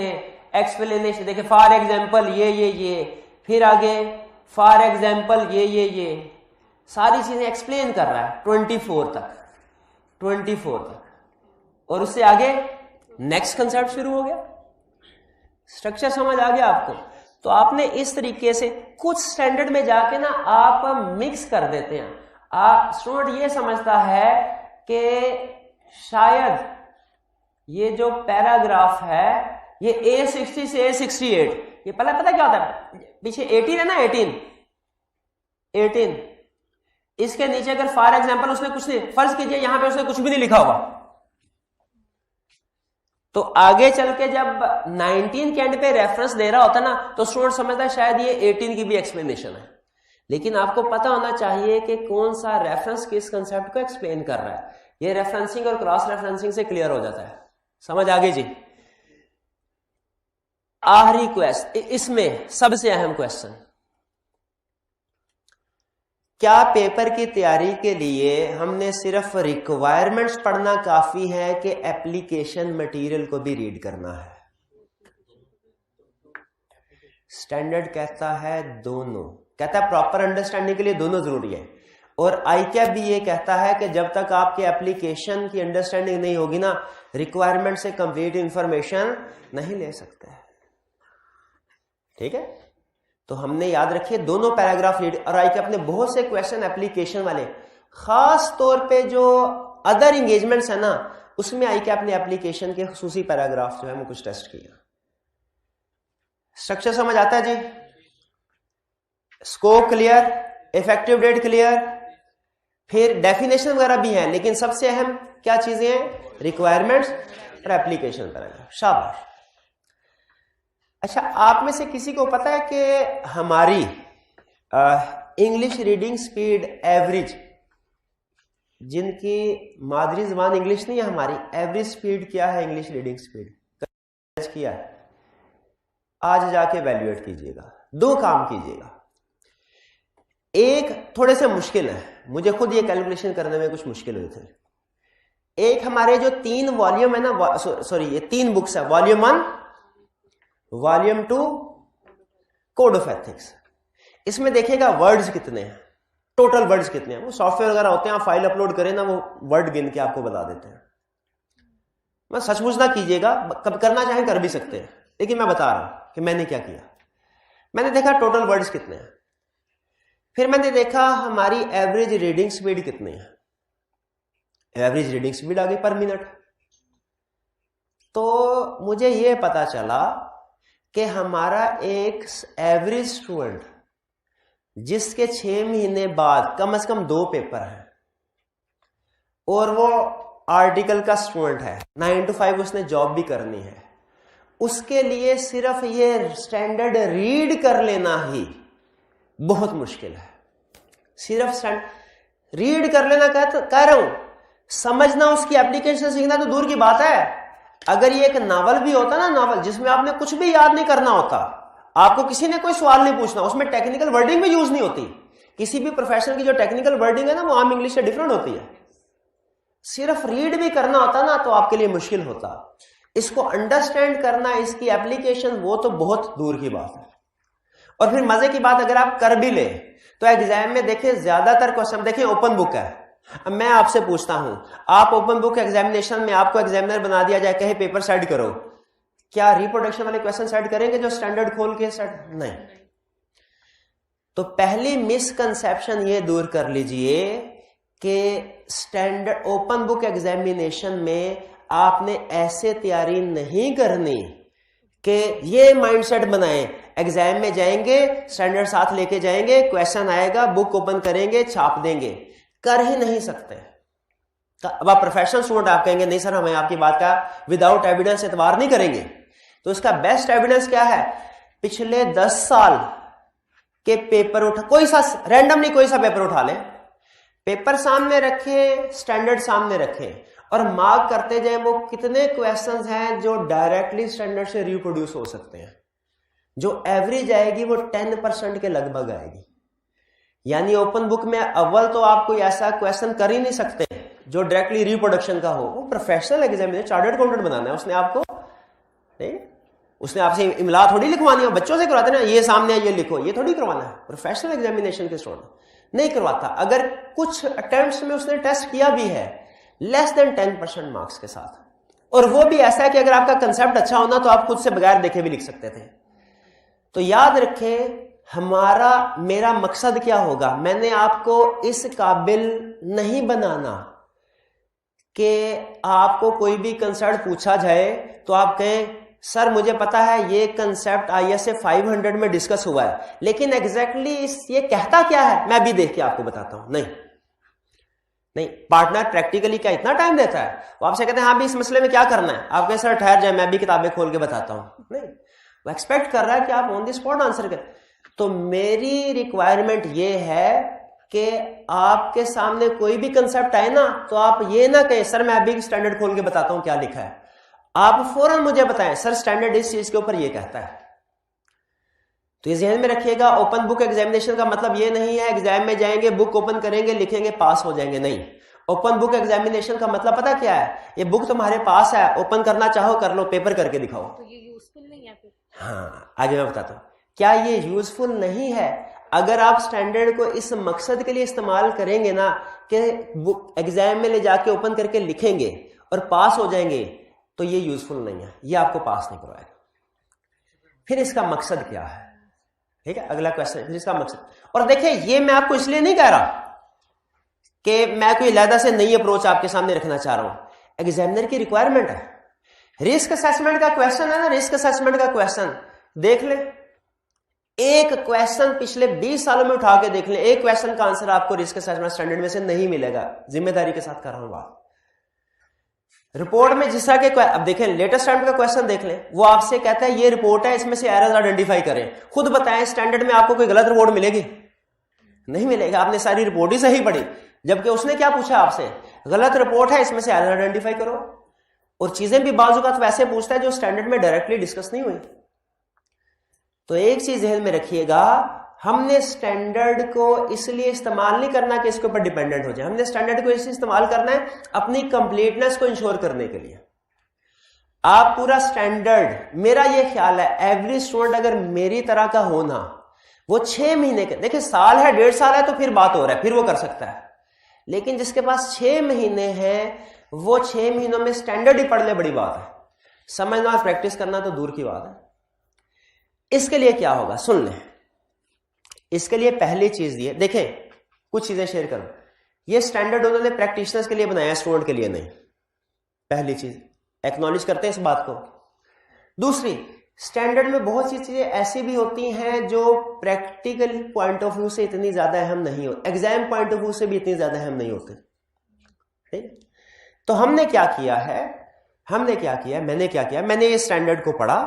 एक्सप्लेनेशन, देखिए फॉर एग्जांपल ये, फिर आगे फॉर एग्जांपल ये सारी चीजें एक्सप्लेन कर रहा है 24 तक, और उससे आगे नेक्स्ट कंसेप्ट शुरू हो गया। स्ट्रक्चर समझ आ गया आपको? तो आपने इस तरीके से कुछ स्टैंडर्ड में जाके ना आप मिक्स कर देते हैं। स्टूडेंट ये समझता है कि शायद ये जो पैराग्राफ है ये A60 से A68, ये पता क्या होता है? पीछे 18 है ना, 18, इसके नीचे अगर फॉर एग्जांपल उसने कुछ नहीं, फर्ज कीजिए यहां पे उसने कुछ भी नहीं लिखा होगा, तो आगे चल के जब 19 के एंड पे रेफरेंस दे रहा होता ना, तो स्टूडेंट समझता है शायद ये 18 की भी एक्सप्लेनेशन है। लेकिन आपको पता होना चाहिए कि कौन सा रेफरेंस किस कंसेप्ट को एक्सप्लेन कर रहा है। ये रेफरेंसिंग और क्रॉस रेफरेंसिंग से क्लियर हो जाता है। समझ आ गई जी? आखिरी क्वेश्चन, इसमें सबसे अहम क्वेश्चन, क्या पेपर की तैयारी के लिए हमने सिर्फ रिक्वायरमेंट्स पढ़ना काफी है कि एप्लीकेशन मटेरियल को भी रीड करना है? स्टैंडर्ड कहता है दोनों, कहता है प्रॉपर अंडरस्टैंडिंग के लिए दोनों जरूरी है। और ICAP भी ये कहता है कि जब तक आपके एप्लीकेशन की अंडरस्टैंडिंग नहीं होगी ना, रिक्वायरमेंट से कंप्लीट इंफॉर्मेशन नहीं ले सकते। ठीक है, तो हमने याद रखिए दोनों पैराग्राफ रीड, और ICAP ने बहुत से क्वेश्चन एप्लीकेशन वाले, खास तौर पे जो अदर इंगेजमेंट्स है ना, उसमें ICAP ने एप्लीकेशन के खुसूसी पैराग्राफ जो है वो कुछ टेस्ट किया। स्ट्रक्चर समझ आता है जी? Scope clear, effective date clear, फिर डेफिनेशन वगैरह भी है, लेकिन सबसे अहम क्या चीजें हैं? रिक्वायरमेंट्स और एप्लीकेशन पैराग्राफ। शाबाश। अच्छा, आप में से किसी को पता है कि हमारी इंग्लिश रीडिंग स्पीड एवरेज, जिनकी मादरी जबान इंग्लिश नहीं है, हमारी एवरेज स्पीड क्या है? इंग्लिश रीडिंग स्पीड किया है, आज जाके वैल्यूएट कीजिएगा। दो काम कीजिएगा, एक थोड़े से मुश्किल है, मुझे खुद ये कैलकुलेशन करने में कुछ मुश्किल हुए थे। एक हमारे जो 3 वॉल्यूम है ना, सॉरी ये 3 बुक्स है, volume 1, volume 2, code of ethics. इसमें देखिएगा वर्ड्स कितने हैं, टोटल वर्ड्स कितने हैं। वो सॉफ्टवेयर वगैरह होते हैं, आप फाइल अपलोड करें ना, वो वर्ड गिन के आपको बता देते हैं। मैं सचमुच ना कीजिएगा, कब करना चाहें कर भी सकते हैं, लेकिन मैं बता रहा हूं कि मैंने क्या किया। मैंने देखा टोटल वर्ड्स कितने हैं, फिर मैंने देखा हमारी एवरेज रीडिंग स्पीड कितनी है। एवरेज रीडिंग स्पीड आ गई पर मिनट। तो मुझे यह पता चला कि हमारा एक एवरेज स्टूडेंट जिसके 6 महीने बाद कम से कम 2 पेपर हैं और वो आर्टिकल का स्टूडेंट है, 9 to 5 उसने जॉब भी करनी है, उसके लिए सिर्फ ये स्टैंडर्ड रीड कर लेना ही बहुत मुश्किल है। सिर्फ रीड कर लेना कह रहा हूं, समझना, उसकी एप्लीकेशन सीखना तो दूर की बात है। अगर ये एक नावल भी होता ना, नावल जिसमें आपने कुछ भी याद नहीं करना होता, आपको किसी ने कोई सवाल नहीं पूछना, उसमें टेक्निकल वर्डिंग भी यूज नहीं होती। किसी भी प्रोफेशन की जो टेक्निकल वर्डिंग है ना, वो आम इंग्लिश से डिफरेंट होती है। सिर्फ रीड भी करना होता ना तो आपके लिए मुश्किल होता। इसको अंडरस्टैंड करना, इसकी एप्लीकेशन, वो तो बहुत दूर की बात है। और फिर मजे की बात, अगर आप कर भी ले तो एग्जाम में देखें ज्यादातर क्वेश्चन, देखें ओपन बुक है। अब मैं आपसे पूछता हूं, आप ओपन बुक एग्जामिनेशन में आपको एग्जामिनर बना दिया जाए, कहे पेपर सेट करो, क्या रिप्रोडक्शन वाले क्वेश्चन सेट करेंगे जो स्टैंडर्ड खोल के सेट? नहीं। तो पहली मिसकंसेप्शन ये दूर कर लीजिए कि स्टैंडर्ड ओपन बुक एग्जामिनेशन में आपने ऐसे तैयारी नहीं करनी कि ये माइंडसेट बनाएं, एग्जाम में जाएंगे स्टैंडर्ड साथ लेके जाएंगे, क्वेश्चन आएगा, बुक ओपन करेंगे, छाप देंगे। कर ही नहीं सकते। अब आप प्रोफेशनल स्टूडेंट, आप कहेंगे नहीं सर हमें आपकी बात का विदाउट एविडेंस एतबार नहीं करेंगे। तो इसका बेस्ट एविडेंस क्या है? पिछले 10 साल के पेपर उठा, कोई सा रैंडम नहीं, कोई सा पेपर उठा लें, पेपर सामने रखें, स्टैंडर्ड सामने रखें और मार्क करते जाए वो कितने क्वेश्चंस हैं जो डायरेक्टली स्टैंडर्ड से रिप्रोड्यूस हो सकते हैं। जो एवरेज आएगी वो 10% के लगभग आएगी। यानी ओपन बुक में अव्वल तो आप कोई ऐसा क्वेश्चन कर ही नहीं सकते जो डायरेक्टली रिप्रोडक्शन का हो। वो प्रोफेशनल एग्जामिनेशन, चार्टर्ड अकाउंटेंट बनाना है उसने आपको, नहीं उसने आपसे इमला थोड़ी लिखवानी है, बच्चों से करवाते ना, ये सामने है ये लिखो, ये थोड़ी करवाना है। प्रोफेशनल एग्जामिनेशन के स्टूडेंट नहीं करवाता। अगर कुछ अटेम्प्ट्स में उसने टेस्ट किया भी है लेस देन 10% मार्क्स के साथ, और वो भी ऐसा है कि अगर आपका कंसेप्ट अच्छा होना तो आप खुद से बगैर देखे भी लिख सकते थे। तो याद रखें, मेरा मकसद क्या होगा? मैंने आपको इस काबिल नहीं बनाना कि आपको कोई भी कंसेप्ट पूछा जाए तो आप कहें सर मुझे पता है ये कंसेप्ट ISA 500 में डिस्कस हुआ है, लेकिन एग्जैक्टली ये कहता क्या है मैं भी देख के आपको बताता हूं। नहीं, पार्टनर प्रैक्टिकली क्या इतना टाइम देता है? वो आपसे कहते हैं हाँ भी इस मसले में क्या करना है, आप कहें सर ठहर जाए मैं भी किताबें खोल के बताता हूं। नहीं, वो एक्सपेक्ट कर रहा है कि आप ऑन द स्पॉट आंसर करें। तो मेरी रिक्वायरमेंट ये है कि आपके सामने कोई भी कंसेप्ट आए ना तो आप ये ना कहें सर मैं अभी स्टैंडर्ड खोल के बताता हूं क्या लिखा है, आप फौरन मुझे बताएं सर स्टैंडर्ड इस चीज के ऊपर ये कहता है। तो ये ध्यान में रखिएगा, ओपन बुक एग्जामिनेशन का मतलब ये नहीं है एग्जाम में जाएंगे, बुक ओपन करेंगे, लिखेंगे, पास हो जाएंगे। नहीं, ओपन बुक एग्जामिनेशन का मतलब पता क्या है? ये बुक तुम्हारे पास है, ओपन करना चाहो कर लो, पेपर करके दिखाओ। तो ये यूजफुल नहीं है फिर? हाँ, आगे मैं बताता हूं क्या ये यूजफुल नहीं है। अगर आप स्टैंडर्ड को इस मकसद के लिए इस्तेमाल करेंगे ना कि बुक एग्जाम में ले जाके ओपन करके लिखेंगे और पास हो जाएंगे, तो ये यूजफुल नहीं है, ये आपको पास नहीं करवाएगा। फिर इसका मकसद क्या है? ठीक है, अगला क्वेश्चन, फिर इसका मकसद। और देखिए ये मैं आपको इसलिए नहीं कह रहा कि मैं कोई अलग से नई अप्रोच आपके सामने रखना चाह रहा हूं, एग्जामिनर की रिक्वायरमेंट है। रिस्क असेसमेंट का क्वेश्चन है ना, रिस्क असेसमेंट का क्वेश्चन देख ले, एक क्वेश्चन पिछले 20 सालों में उठा के देख ले, एक क्वेश्चन का आंसर आपको रिस्क असेसमेंट स्टैंडर्ड में से नहीं मिलेगा। जिम्मेदारी के साथ कर रहा हूं बात। रिपोर्ट में जिस तरह के, अब देखें लेटेस्ट स्टैंडर्ड का क्वेश्चन देख लें, वो आपसे कहता है ये रिपोर्ट है, इसमें से एरर्स आइडेंटिफाई करें। खुद बताएं स्टैंडर्ड में आपको कोई गलत रिपोर्ट मिलेगी? नहीं मिलेगा, आपने सारी रिपोर्ट ही सही पढ़ी। जबकि उसने क्या पूछा आपसे, गलत रिपोर्ट है, इसमें से एरर आइडेंटिफाई करो। और चीजें भी बाजू का वैसे पूछता है जो स्टैंडर्ड में डायरेक्टली डिस्कस नहीं हुई। तो एक चीज ध्यान में रखिएगा, हमने स्टैंडर्ड को इसलिए इस्तेमाल नहीं करना कि इसके ऊपर डिपेंडेंट हो जाए। हमने स्टैंडर्ड को इसलिए इस्तेमाल करना है अपनी कंप्लीटनेस को इंश्योर करने के लिए। आप पूरा स्टैंडर्ड, मेरा ये ख्याल है एवरी स्टूडेंट अगर मेरी तरह का हो ना, वो 6 महीने के, देखिए साल है 1.5 साल है तो फिर बात हो रहा है, फिर वो कर सकता है। लेकिन जिसके पास 6 महीने हैं, वो 6 महीनों में स्टैंडर्ड ही पढ़ ले, बड़ी बात है। समझना और प्रैक्टिस करना तो दूर की बात है। इसके लिए क्या होगा सुन लें। इसके लिए पहली चीज दी है, देखें कुछ चीजें शेयर करूं। ये स्टैंडर्ड उन्होंने प्रैक्टिशनर्स के लिए बनाया, स्टूडेंट के लिए नहीं। पहली चीज एक्नॉलेज करते हैं इस बात को। दूसरी, स्टैंडर्ड में बहुत सी चीजें ऐसी भी होती हैं जो प्रैक्टिकल पॉइंट ऑफ व्यू से इतनी ज्यादा अहम नहीं होती, एग्जाम पॉइंट ऑफ व्यू से भी इतनी ज्यादा अहम नहीं होती। ठीक, तो हमने क्या किया है, मैंने क्या किया, मैंने ये स्टैंडर्ड को पढ़ा।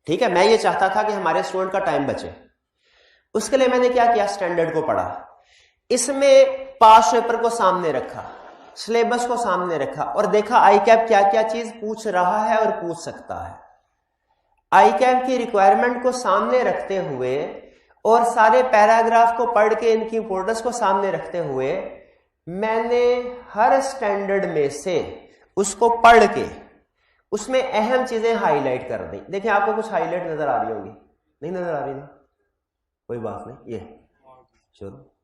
ठीक है, मैं ये चाहता था कि हमारे स्टूडेंट का टाइम बचे, उसके लिए मैंने क्या किया, स्टैंडर्ड को पढ़ा। इसमें पास पेपर को सामने रखा, सिलेबस को सामने रखा और देखा आई कैप क्या क्या चीज पूछ रहा है और पूछ सकता है। आई कैप की रिक्वायरमेंट को सामने रखते हुए और सारे पैराग्राफ को पढ़ के इनकी इंपोर्टेंस को सामने रखते हुए मैंने हर स्टैंडर्ड में से उसको पढ़ के उसमें अहम चीजें हाईलाइट कर दी। देखिए आपको कुछ हाईलाइट नजर आ रही होंगी, नहीं नजर आ रही ना, कोई बात नहीं, ये चलो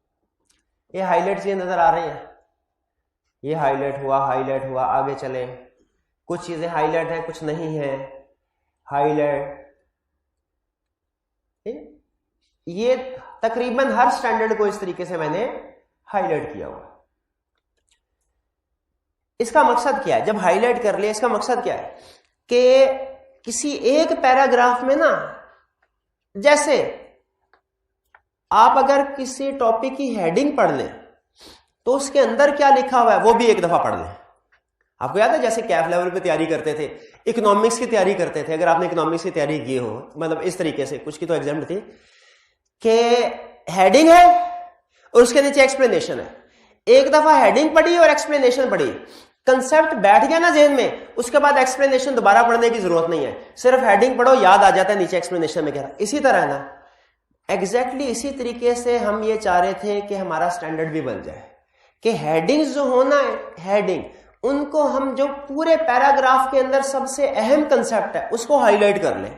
ये हाईलाइट चीजें नजर आ रही हैं, ये हाईलाइट हुआ, आगे चले। कुछ चीजें हाईलाइट हैं, कुछ नहीं है हाईलाइट। ये तकरीबन हर स्टैंडर्ड को इस तरीके से मैंने हाईलाइट किया हुआ। इसका मकसद क्या है, जब हाईलाइट कर लिया इसका मकसद क्या है कि किसी एक पैराग्राफ में ना, जैसे आप अगर किसी टॉपिक की हेडिंग पढ़ लें तो उसके अंदर क्या लिखा हुआ है वो भी एक दफा पढ़ लें। आपको याद है जैसे कैफ लेवल पे तैयारी करते थे, इकोनॉमिक्स की तैयारी करते थे, अगर आपने इकोनॉमिक्स की तैयारी की हो, मतलब इस तरीके से कुछ की तो एग्जाम थी कि हेडिंग है और उसके नीचे एक्सप्लेनेशन है। एक दफा हेडिंग पढ़ी और एक्सप्लेनेशन पढ़ी, कंसेप्ट बैठ गया ना ज़हन में, उसके बाद एक्सप्लेनेशन दोबारा पढ़ने की जरूरत नहीं है, सिर्फ हेडिंग पढ़ो, याद आ जाता है नीचे एक्सप्लेनेशन में क्या। इसी तरह है ना, एग्जैक्टली इसी तरीके से हम ये चाह रहे थे कि हमारा स्टैंडर्ड भी बन जाए कि हेडिंग्स जो होना है, हेडिंग उनको हम जो पूरे पैराग्राफ के अंदर सबसे अहम कंसेप्ट है उसको हाईलाइट कर लें।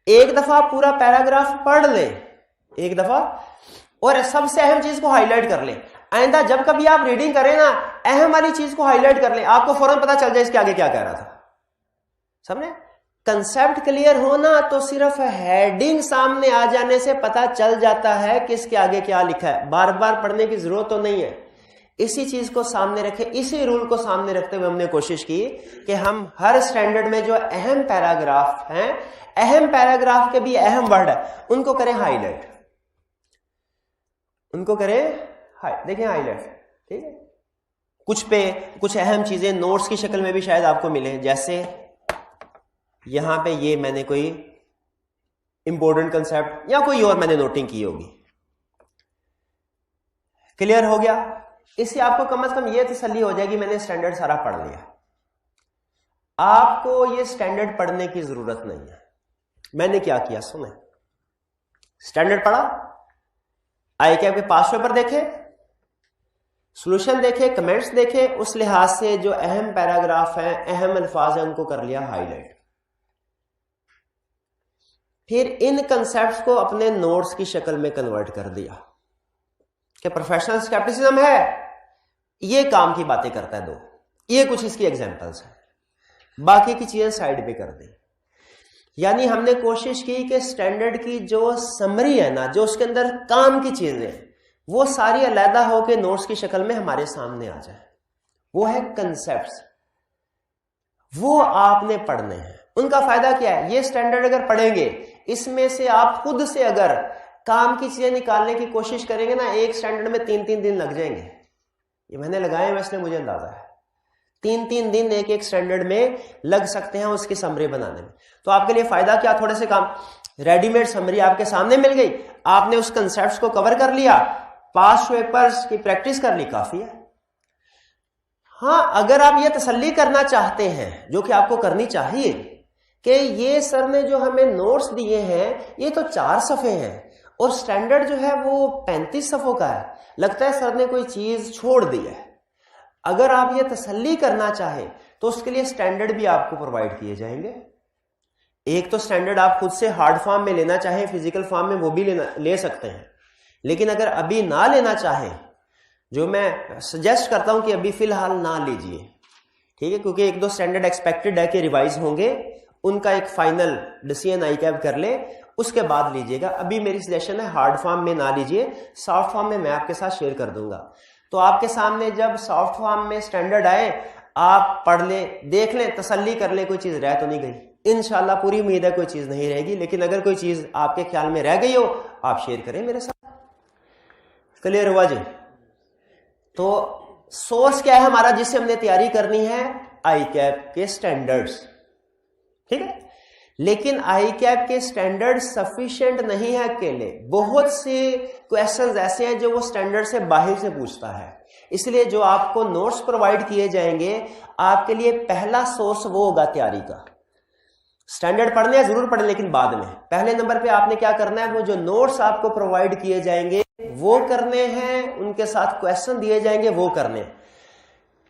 एक दफा पूरा पैराग्राफ पढ़ ले, एक दफा, और सबसे अहम चीज को हाईलाइट कर ले। आइंदा जब कभी आप रीडिंग करें ना, अहम वाली चीज को हाईलाइट कर ले, आपको फौरन पता चल जाए इसके आगे क्या कह रहा था। समझे? कंसेप्ट क्लियर होना तो सिर्फ हेडिंग सामने आ जाने से पता चल जाता है कि इसके आगे क्या लिखा है, बार बार पढ़ने की जरूरत तो नहीं है। इसी चीज को सामने रखे, इसी रूल को सामने रखते हुए हमने कोशिश की कि हम हर स्टैंडर्ड में जो अहम पैराग्राफ हैं, अहम पैराग्राफ के भी अहम वर्ड है, उनको करें हाईलाइट, उनको करें देखिए हाईलाइट। ठीक है, कुछ अहम चीजें नोट्स की शक्ल में भी शायद आपको मिले, जैसे यहां पे ये मैंने कोई इंपॉर्टेंट कंसेप्ट या कोई और मैंने नोटिंग की होगी। क्लियर हो गया? इससे आपको कम से कम ये तसल्ली हो जाएगी मैंने स्टैंडर्ड सारा पढ़ लिया। आपको ये स्टैंडर्ड पढ़ने की जरूरत नहीं है। मैंने क्या किया सुने, स्टैंडर्ड पढ़ा, आई कैप के पास पेपर देखे, सॉल्यूशन देखे, कमेंट्स देखे, उस लिहाज से जो अहम पैराग्राफ है, अहम अल्फाज है, उनको कर लिया हाईलाइट। फिर इन कंसेप्ट्स को अपने नोट्स की शक्ल में कन्वर्ट कर दिया कि प्रोफेशनल स्केप्टिसिज्म है, ये काम की बातें करता है, दो ये कुछ इसकी एग्जांपल्स हैं, बाकी की चीजें साइड पे कर दी। यानी हमने कोशिश की कि स्टैंडर्ड की जो समरी है ना, जो उसके अंदर काम की चीजें, वो सारी अलहदा होकर नोट्स की शक्ल में हमारे सामने आ जाए। वो है कंसेप्ट्स, वो आपने पढ़ने हैं। उनका फायदा क्या है, ये स्टैंडर्ड अगर पढ़ेंगे, इसमें से आप खुद से अगर काम की चीजें निकालने की कोशिश करेंगे ना, एक स्टैंडर्ड में 3-3 दिन लग जाएंगे। ये मैंने लगाए हैं, इसलिए मुझे अंदाजा है 3-3 दिन एक एक स्टैंडर्ड में लग सकते हैं उसकी समरी बनाने में। तो आपके लिए फायदा क्या, थोड़े से काम, रेडीमेड समरी आपके सामने मिल गई, आपने उस कंसेप्ट को कवर कर लिया, पास्ट पेपर्स की प्रैक्टिस कर ली, काफी है। हाँ, अगर आप ये तसल्ली करना चाहते हैं, जो कि आपको करनी चाहिए, कि ये सर ने जो हमें नोट्स दिए हैं ये तो 4 सफ़े हैं और स्टैंडर्ड जो है वो 35 सफ़ों का है, लगता है सर ने कोई चीज छोड़ दी है। अगर आप ये तसल्ली करना चाहें तो उसके लिए स्टैंडर्ड भी आपको प्रोवाइड किए जाएंगे। एक तो स्टैंडर्ड आप खुद से हार्ड फॉर्म में लेना चाहें, फिजिकल फॉर्म में, वो भी ले सकते हैं। लेकिन अगर अभी ना लेना चाहें, जो मैं सजेस्ट करता हूं कि अभी फिलहाल ना लीजिए, ठीक है, क्योंकि 1-2 स्टैंडर्ड एक्सपेक्टेड है कि रिवाइज होंगे, उनका एक फाइनल डिसीजन ICAP कर ले, उसके बाद लीजिएगा। अभी मेरी सजेशन है हार्ड फॉर्म में ना लीजिए, सॉफ्ट फॉर्म में मैं आपके साथ शेयर कर दूंगा। तो आपके सामने जब सॉफ्ट फॉर्म में स्टैंडर्ड आए, आप पढ़ लें, देख लें, तसल्ली कर लें, कोई चीज रह तो नहीं गई। इंशाल्लाह पूरी उम्मीद है कोई चीज नहीं रहेगी, लेकिन अगर कोई चीज आपके ख्याल में रह गई हो, आप शेयर करें मेरे साथ। क्लियर हुआ जी? तो सोर्स क्या है हमारा जिससे हमने तैयारी करनी है, ICAP के स्टैंडर्ड्स, ठीक है। लेकिन ICAP के स्टैंडर्ड सफिशिएंट नहीं है अकेले, बहुत से क्वेश्चंस ऐसे हैं जो वो स्टैंडर्ड से बाहर से पूछता है। इसलिए जो आपको नोट्स प्रोवाइड किए जाएंगे, आपके लिए पहला सोर्स वो होगा तैयारी का। स्टैंडर्ड पढ़ने हैं, जरूर पढ़ें, लेकिन बाद में। पहले नंबर पे आपने क्या करना है, वो जो नोट्स आपको प्रोवाइड किए जाएंगे वो करने हैं, उनके साथ क्वेश्चन दिए जाएंगे वो करने।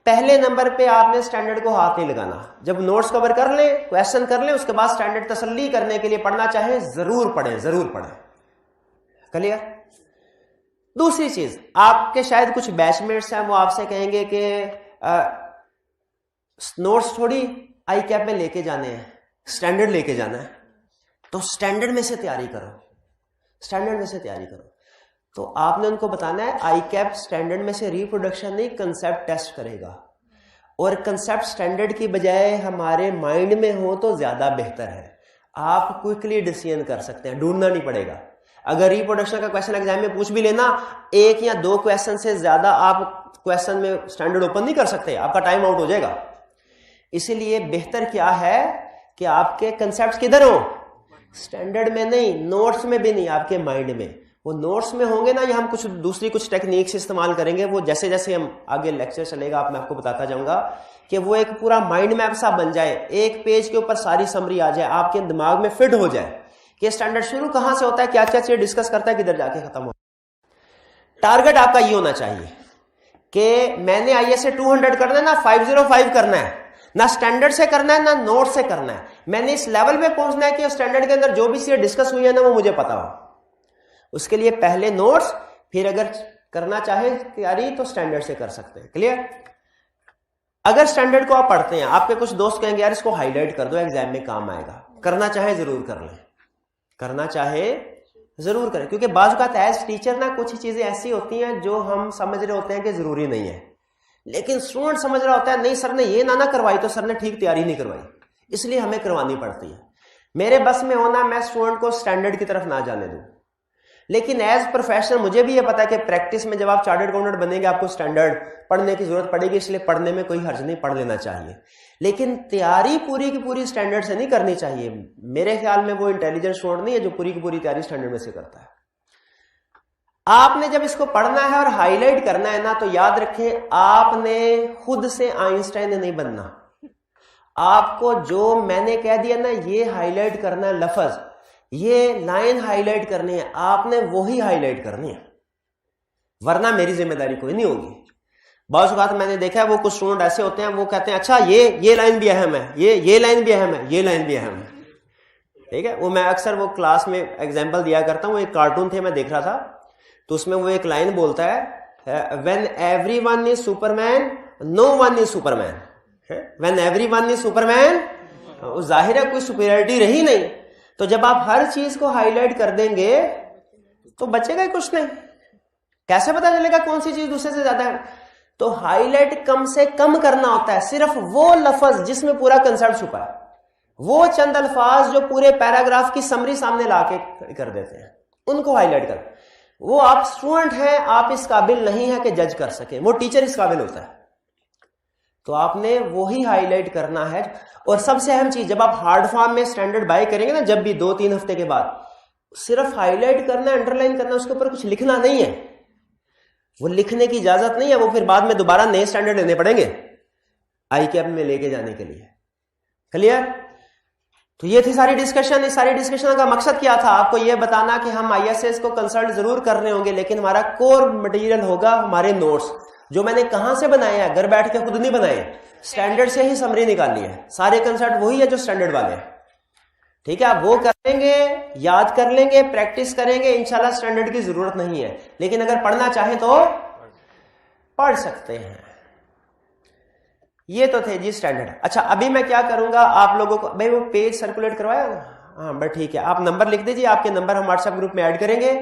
पहले नंबर पे आपने स्टैंडर्ड को हाथ नहीं लगाना। जब नोट्स कवर कर लें, क्वेश्चन कर लें, उसके बाद स्टैंडर्ड तसल्ली करने के लिए पढ़ना चाहे जरूर पढ़ें, जरूर पढ़ें। क्लियर? दूसरी चीज, आपके शायद कुछ बैचमेट्स हैं, वो आपसे कहेंगे कि नोट्स थोड़ी ICAP में लेके जाने हैं, स्टैंडर्ड लेके जाना है, तो स्टैंडर्ड में से तैयारी करो, स्टैंडर्ड में से तैयारी करो। तो आपने उनको बताना है ICAP स्टैंडर्ड में से रिप्रोडक्शन नहीं, कंसेप्ट टेस्ट करेगा, और कंसेप्ट स्टैंडर्ड की बजाय हमारे माइंड में हो तो ज्यादा बेहतर है। आप क्विकली डिसीजन कर सकते हैं, ढूंढना नहीं पड़ेगा। अगर रिप्रोडक्शन का क्वेश्चन एग्जाम में पूछ भी लेना, 1 या 2 क्वेश्चन से ज्यादा आप क्वेश्चन में स्टैंडर्ड ओपन नहीं कर सकते, आपका टाइम आउट हो जाएगा। इसीलिए बेहतर क्या है कि आपके कंसेप्ट किधर हो, स्टैंडर्ड में नहीं, नोट्स में भी नहीं, आपके माइंड में। वो नोट्स में होंगे ना, या हम कुछ दूसरी कुछ टेक्निक्स इस्तेमाल करेंगे, वो जैसे जैसे हम आगे लेक्चर चलेगा मैं आपको बताता जाऊंगा, कि वो एक पूरा माइंड मैप सा बन जाए, एक पेज के ऊपर सारी समरी आ जाए, आपके दिमाग में फिट हो जाए कि स्टैंडर्ड शुरू कहां से होता है, क्या क्या चीज डिस्कस करता है, किधर जाके खत्म होता है। टारगेट आपका ये होना चाहिए कि मैंने IAS से 200 करना है ना, 505 करना है, ना स्टैंडर्ड से करना है ना नोट से करना है। मैंने इस लेवल पे पहुंचना है कि स्टैंडर्ड के अंदर जो भी चीजें डिस्कस हुई है ना, वो मुझे पता हो। उसके लिए पहले नोट्स, फिर अगर करना चाहे तैयारी तो स्टैंडर्ड से कर सकते हैं। क्लियर? अगर स्टैंडर्ड को आप पढ़ते हैं, आपके कुछ दोस्त कहेंगे यार इसको हाईलाइट कर दो, एग्जाम में काम आएगा, करना चाहे जरूर कर लें, करना चाहे जरूर करें, क्योंकि बाज़ औक़ात एज टीचर ना कुछ चीजें ऐसी होती हैं जो हम समझ रहे होते हैं कि जरूरी नहीं है, लेकिन स्टूडेंट समझ रहा होता है नहीं सर ने ये ना करवाई तो सर ने ठीक तैयारी नहीं करवाई, इसलिए हमें करवानी पड़ती है। मेरे बस में होना मैं स्टूडेंट को स्टैंडर्ड की तरफ ना जाने दूं, लेकिन एज प्रोफेशनल मुझे भी ये पता है कि प्रैक्टिस में जब आप चार्टर्ड अकाउंटेंट बनेंगे आपको स्टैंडर्ड पढ़ने की जरूरत पड़ेगी, इसलिए पढ़ने में कोई हर्ज नहीं, पढ़ लेना चाहिए। लेकिन तैयारी पूरी की पूरी स्टैंडर्ड से नहीं करनी चाहिए। मेरे ख्याल में वो इंटेलिजेंट स्टूडेंट नहीं है जो पूरी की पूरी तैयारी स्टैंडर्ड में से करता है। आपने जब इसको पढ़ना है और हाईलाइट करना है ना, तो याद रखें आपने खुद से आइंस्टाइन नहीं बनना। आपको जो मैंने कह दिया ना, ये हाईलाइट करना है, लफ्ज ये लाइन हाईलाइट करनी है, आपने वही हाईलाइट करनी है, वरना मेरी जिम्मेदारी कोई नहीं होगी। बहुत बात मैंने देखा है, वो कुछ स्टूडेंट ऐसे होते हैं, वो कहते हैं अच्छा ये लाइन भी अहम है, ये लाइन भी अहम है, ये लाइन भी अहम है, ठीक है। वो मैं अक्सर वो क्लास में एग्जाम्पल दिया करता हूँ। एक कार्टून थे मैं देख रहा था, तो उसमें वो एक लाइन बोलता है when everyone is Superman no one is Superman, when everyone is Superman, जाहिर है कोई सुपीरियरिटी रही नहीं। तो जब आप हर चीज को हाईलाइट कर देंगे तो बचेगा ही कुछ नहीं, कैसे पता चलेगा कौन सी चीज दूसरे से ज्यादा है। तो हाईलाइट कम से कम करना होता है, सिर्फ वो लफ्ज जिसमें पूरा कंसेप्ट छुपा है, वो चंद अल्फाज जो पूरे पैराग्राफ की समरी सामने लाके कर देते हैं, उनको हाईलाइट कर। वो आप स्टूडेंट हैं, आप इस काबिल नहीं है कि जज कर सके, वो टीचर इस काबिल होता है। तो आपने वही हाईलाइट करना है। और सबसे अहम चीज, जब आप हार्ड फॉर्म में स्टैंडर्ड बाय करेंगे ना, जब भी 2-3 हफ्ते के बाद, सिर्फ हाईलाइट करना, अंडरलाइन करना, उसके ऊपर कुछ लिखना नहीं है। वो लिखने की इजाजत नहीं है, वो फिर बाद में दोबारा नए स्टैंडर्ड लेने पड़ेंगे आई कैप में लेके जाने के लिए। क्लियर? तो ये थी सारी डिस्कशन। इस सारी डिस्कशन का मकसद क्या था? आपको ये बताना कि हम ISS को कंसल्ट जरूर कर रहे होंगे, लेकिन हमारा कोर मटेरियल होगा हमारे नोट्स, जो मैंने कहां से बनाए हैं, घर बैठ के खुद नहीं बनाए, स्टैंडर्ड से ही समरी निकाली है। सारे कंसेप्ट वही है जो स्टैंडर्ड वाले हैं। ठीक है, आप वो कर लेंगे, याद कर लेंगे, प्रैक्टिस करेंगे, इंशाल्लाह स्टैंडर्ड की जरूरत नहीं है। लेकिन अगर पढ़ना चाहें तो पढ़ सकते हैं। ये तो थे जी स्टैंडर्ड। अच्छा, अभी मैं क्या करूंगा आप लोगों को, भाई वो पेज सर्कुलेट करवाया ना? हाँ बस ठीक है, आप नंबर लिख दीजिए, आपके नंबर हम व्हाट्सएप ग्रुप में ऐड करेंगे।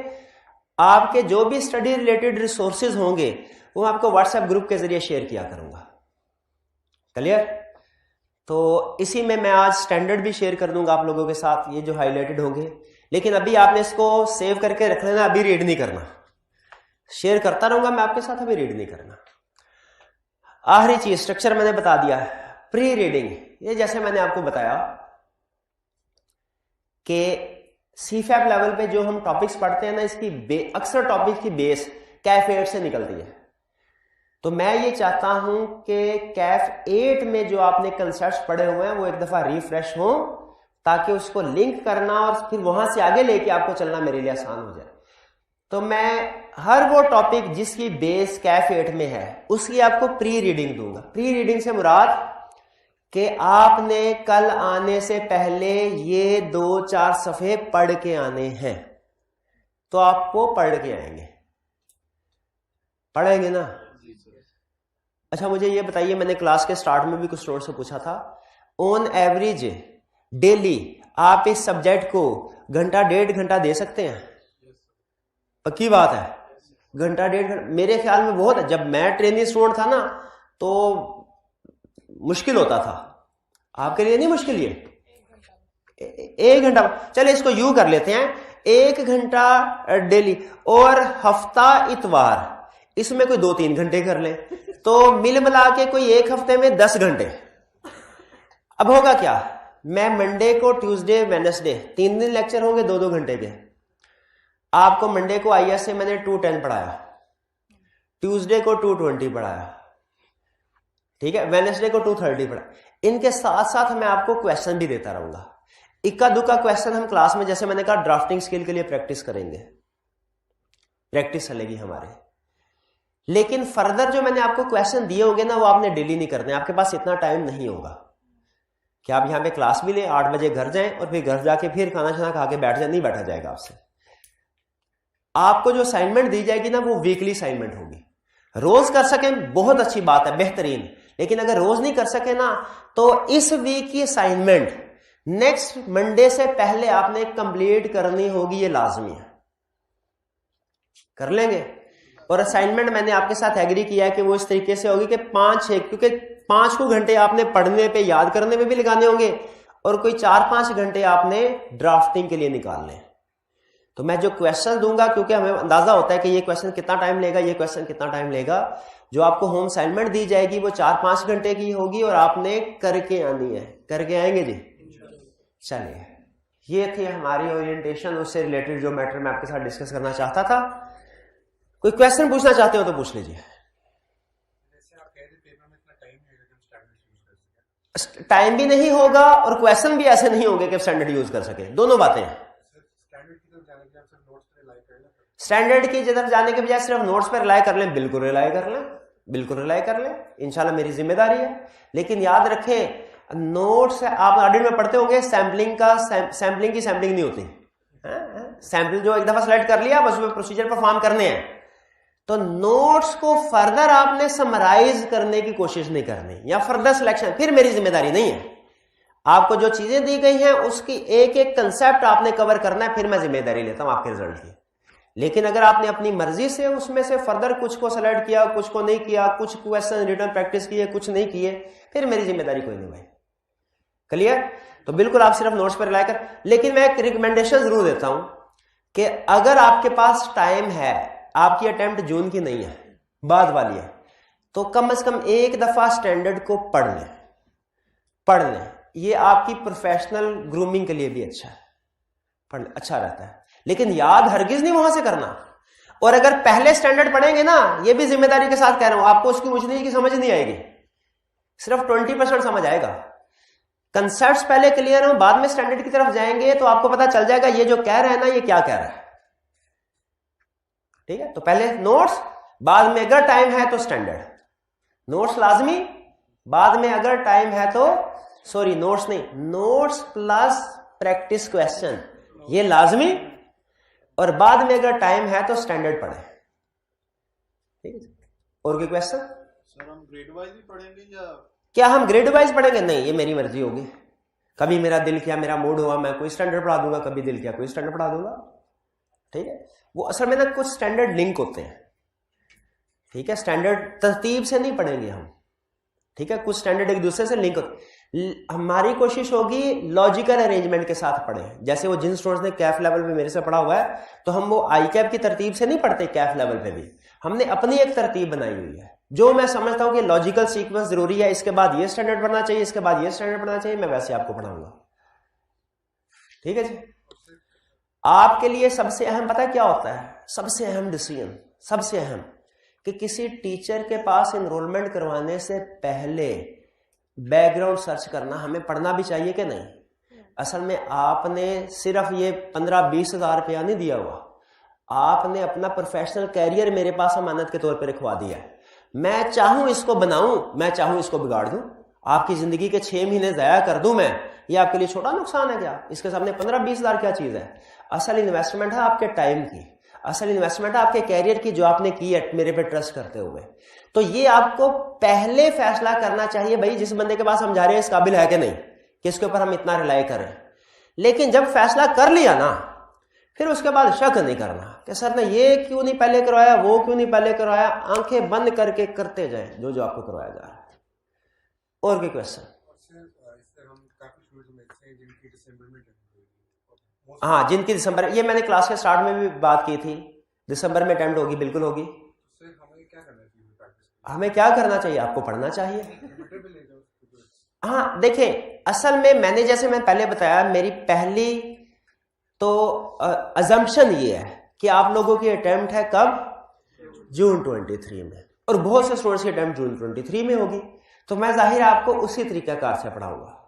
आपके जो भी स्टडी रिलेटेड रिसोर्सेज होंगे वो आपको व्हाट्सएप ग्रुप के जरिए शेयर किया करूंगा। क्लियर? तो इसी में मैं आज स्टैंडर्ड भी शेयर कर दूंगा आप लोगों के साथ, ये जो हाईलाइटेड होंगे। लेकिन अभी आपने इसको सेव करके रख लेना, अभी रीड नहीं करना। शेयर करता रहूंगा मैं आपके साथ, अभी रीड नहीं करना। आखिरी चीज, स्ट्रक्चर मैंने बता दिया, प्री रीडिंग। ये जैसे मैंने आपको बताया कि CFAP लेवल पे जो हम टॉपिक्स पढ़ते हैं ना, इसकी अक्सर टॉपिक की बेस कैफ 8 से निकलती है। तो मैं ये चाहता हूं कि कैफ 8 में जो आपने कंसेप्ट पढ़े हुए हैं वो एक दफा रिफ्रेश हो, ताकि उसको लिंक करना और फिर वहां से आगे लेके आपको चलना मेरे लिए आसान हो जाए। तो मैं हर वो टॉपिक जिसकी बेस कैफ 8 में है उसकी आपको प्री रीडिंग दूंगा। प्री रीडिंग से मुराद कि आपने कल आने से पहले ये 2-4 सफ़े पढ़ के आने हैं। तो आपको पढ़ के आएंगे, पढ़ेंगे ना? अच्छा, मुझे ये बताइए, मैंने क्लास के स्टार्ट में भी कुछ स्टूडेंट से पूछा था, ऑन एवरेज डेली आप इस सब्जेक्ट को घंटा 1.5 घंटा दे सकते हैं? पक्की बात है, घंटा 1.5 घंटा मेरे ख्याल में बहुत है। जब मैं ट्रेनिंग स्टूडेंट था ना तो मुश्किल होता था, आपके लिए नहीं मुश्किल? ये 1 घंटा, चले इसको यू कर लेते हैं, 1 घंटा डेली, और हफ्ता इतवार इसमें कोई 2-3 घंटे कर लें, तो मिल मिला के कोई 1 हफ्ते में 10 घंटे। अब होगा क्या, मैं मंडे को, ट्यूसडे, वेडनेसडे 3 दिन लेक्चर होंगे 2-2 घंटे के। आपको मंडे को IS से मैंने 210 पढ़ाया, ट्यूसडे को 220 पढ़ाया, ठीक है, वेडनेसडे को 230 पढ़ाया। इनके साथ साथ मैं आपको क्वेश्चन भी देता रहूंगा। इक्का दुक्का क्वेश्चन हम क्लास में, जैसे मैंने कहा, ड्राफ्टिंग स्किल के लिए प्रैक्टिस करेंगे, प्रैक्टिस चलेगी हमारे। लेकिन फर्दर जो मैंने आपको क्वेश्चन दिए होंगे ना, वो आपने डेली नहीं करने, आपके पास इतना टाइम नहीं होगा कि आप यहां पे क्लास भी लें, 8 बजे घर जाएं और फिर घर जाके फिर खाना छाना खा के बैठ जाए, नहीं बैठा जाएगा आपसे। आपको जो असाइनमेंट दी जाएगी ना, वो वीकली असाइनमेंट होगी। रोज कर सकें बहुत अच्छी बात है, बेहतरीन, लेकिन अगर रोज नहीं कर सके ना, तो इस वीक की असाइनमेंट नेक्स्ट मंडे से पहले आपने कंप्लीट करनी होगी, ये लाजमी है। कर लेंगे? और असाइनमेंट मैंने आपके साथ एग्री किया है कि वो इस तरीके से होगी कि 5-6, क्योंकि 5 को घंटे आपने पढ़ने पे, याद करने में भी लगाने होंगे, और कोई 4-5 घंटे आपने ड्राफ्टिंग के लिए निकालने। तो मैं जो क्वेश्चन दूंगा, क्योंकि हमें अंदाजा होता है कि ये क्वेश्चन कितना टाइम लेगा, ये क्वेश्चन कितना टाइम लेगा, जो आपको होम असाइनमेंट दी जाएगी वो 4-5 घंटे की होगी और आपने करके आनी है। करके आएंगे जी? चलिए, ये थी हमारी ओरिएंटेशन, उससे रिलेटेड जो मैटर मैं आपके साथ डिस्कस करना चाहता था। कोई क्वेश्चन पूछना चाहते हो तो पूछ लीजिए। टाइम भी नहीं होगा और क्वेश्चन भी ऐसे नहीं होंगे कि स्टैंडर्ड यूज कर सके, दोनों बातें हैं। स्टैंडर्ड की तरफ जाने के बजाय सिर्फ नोट्स पर रिलाई कर लें, बिल्कुल रिलाई कर लें, बिल्कुल रिलाई कर लें, इंशाल्लाह मेरी जिम्मेदारी है। लेकिन याद रखें, नोट्स आप ऑडिट में पढ़ते होंगे, सैम्पलिंग की सैम्पलिंग नहीं होती। सैंपल जो एक दफा सेलेक्ट कर लिया, बस प्रोसीजर परफॉर्म करने हैं। तो नोट्स को फर्दर आपने समराइज करने की कोशिश नहीं करनी, या फर्दर सिलेक्शन, फिर मेरी जिम्मेदारी नहीं है। आपको जो चीजें दी गई हैं उसकी एक एक कंसेप्ट आपने कवर करना है, फिर मैं जिम्मेदारी लेता हूं आपके रिजल्ट की। लेकिन अगर आपने अपनी मर्जी से उसमें से फर्दर कुछ को सेलेक्ट किया, कुछ को नहीं किया, कुछ क्वेश्चन रिटर्न प्रैक्टिस किए, कुछ नहीं किए, फिर मेरी जिम्मेदारी कोई नहीं भाई। क्लियर? तो बिल्कुल आप सिर्फ नोट्स पर रिलाई कर, लेकिन मैं एक रिकमेंडेशन जरूर देता हूं कि अगर आपके पास टाइम है, आपकी अटेम्प्ट जून की नहीं है, बाद वाली है, तो कम से कम एक दफा स्टैंडर्ड को पढ़ लें। ये आपकी प्रोफेशनल ग्रूमिंग के लिए भी अच्छा है, पढ़ अच्छा रहता है, लेकिन याद हरगिज नहीं वहां से करना। और अगर पहले स्टैंडर्ड पढ़ेंगे ना, ये भी जिम्मेदारी के साथ कह रहा हूं, आपको उसकी उछली की समझ नहीं आएगी, सिर्फ 20% समझ आएगा। कंसेप्ट्स पहले क्लियर हो, बाद में स्टैंडर्ड की तरफ जाएंगे तो आपको पता चल जाएगा ये जो कह रहा है ना, ये क्या कह रहा है। ठीक है? तो पहले नोट्स, बाद में अगर टाइम है तो स्टैंडर्ड। नोट्स लाजमी, बाद में अगर टाइम है तो, सॉरी नोट्स नहीं, नोट्स प्लस प्रैक्टिस क्वेश्चन, ये लाजमी, और बाद में अगर टाइम है तो स्टैंडर्ड पढ़े। ठीक है? और कोई क्वेश्चन? सर हम ग्रेड वाइज भी पढ़ेंगे या क्या हम ग्रेड वाइज पढ़ेंगे? नहीं, ये मेरी मर्जी होगी। कभी मेरा दिल किया, मेरा मूड हुआ, मैं कोई स्टैंडर्ड पढ़ा दूंगा, कभी दिल किया कोई स्टैंडर्ड पढ़ा दूंगा। ठीक है? वो असल में ना कुछ स्टैंडर्ड लिंक होते हैं। ठीक है? स्टैंडर्ड तरतीब से नहीं पढ़ेंगे हम। ठीक है? कुछ स्टैंडर्ड एक दूसरे से लिंक होते। हमारी कोशिश होगी लॉजिकल अरेंजमेंट के साथ पढ़ें। जैसे वो जिन स्टूडेंट्स ने कैफ लेवल पे मेरे से पढ़ा हुआ है, तो हम वो आई कैप की तरतीब से नहीं पढ़ते, कैफ लेवल पे भी हमने अपनी एक तरतीब बनाई हुई है, जो मैं समझता हूं कि लॉजिकल सीक्वेंस जरूरी है, इसके बाद ये स्टैंडर्ड पढ़ना चाहिए, इसके बाद ये स्टैंडर्ड पढ़ना चाहिए, मैं वैसे आपको पढ़ाऊंगा। ठीक है जी? आपके लिए सबसे अहम पता क्या होता है? सबसे अहम डिसीजन, सबसे अहम, कि किसी टीचर के पास एनरोलमेंट करवाने से पहले बैकग्राउंड सर्च करना हमें पढ़ना भी चाहिए कि नहीं। असल में आपने सिर्फ ये 15-20 हज़ार रुपया नहीं दिया हुआ, आपने अपना प्रोफेशनल कैरियर मेरे पास अमानत के तौर पे रखवा दिया है। मैं चाहूं इसको बनाऊं, मैं चाहूं इसको बिगाड़ दूं, आपकी जिंदगी के 6 महीने ज़ाया कर दूं मैं, ये आपके लिए छोटा नुकसान है क्या? इसके सामने 15-20 हज़ार क्या चीज़ है? असल इन्वेस्टमेंट है आपके टाइम की, असल इन्वेस्टमेंट है आपके कैरियर की, जो आपने की है मेरे पे ट्रस्ट करते हुए। तो ये आपको पहले फैसला करना चाहिए, भाई जिस बंदे के पास हम जा रहे हैं इस काबिल है कि नहीं, कि इसके ऊपर हम इतना रिलाई करें। लेकिन जब फैसला कर लिया ना, फिर उसके बाद शक नहीं करना कि सर ने ये क्यों नहीं पहले करवाया, वो क्यों नहीं पहले करवाया। आंखें बंद करके करते जाए जो जो आपको करवाया जा रहा है। और कोई क्वेश्चन? हाँ, जिनकी दिसंबर, ये मैंने क्लास के स्टार्ट में भी बात की थी, दिसंबर में अटेम्प्ट होगी, बिल्कुल होगी। हमें क्या करना चाहिए? आपको पढ़ना चाहिए। हाँ देखें, असल में मैंने जैसे मैं पहले बताया, मेरी पहली तो अजम्पशन ये है कि आप लोगों की अटेम्प्ट है कब? जून 23 में, और बहुत से स्टूडेंट्स की अटेम्प्ट जून 23 में होगी। तो मैं जाहिर आपको उसी तरीकाकार से पढ़ाऊंगा।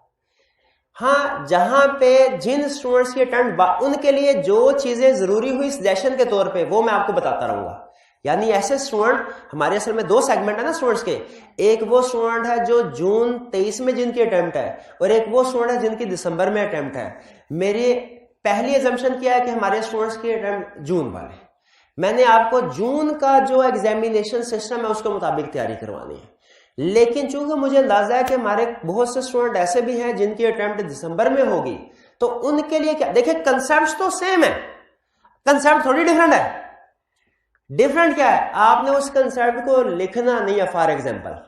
हाँ, जहां पे जिन स्टूडेंट्स की अटेम्प्ट, उनके लिए जो चीजें जरूरी हुई सजेशन के तौर पे, वो मैं आपको बताता रहूंगा। यानी ऐसे स्टूडेंट, हमारे असल में 2 सेगमेंट है ना स्टूडेंट्स के, एक वो स्टूडेंट है जो जून 23 में जिनकी अटेम्प्ट है, और एक वो स्टूडेंट है जिनकी दिसंबर में अटेम्प्ट है। मेरी पहली एजम्पशन किया है कि हमारे स्टूडेंट्स की अटेम्प्ट जून वाले, मैंने आपको जून का जो एग्जामिनेशन सिस्टम है उसके मुताबिक तैयारी करवानी है। लेकिन चूंकि मुझे अंदाजा है कि हमारे बहुत से स्टूडेंट ऐसे भी हैं जिनकी अटेम्प्ट दिसंबर में होगी, तो उनके लिए क्या, देखिए कंसेप्ट तो सेम है, कंसेप्ट थोड़ी डिफरेंट है। डिफरेंट क्या है? आपने उस कंसेप्ट को लिखना नहीं है, फॉर एग्जांपल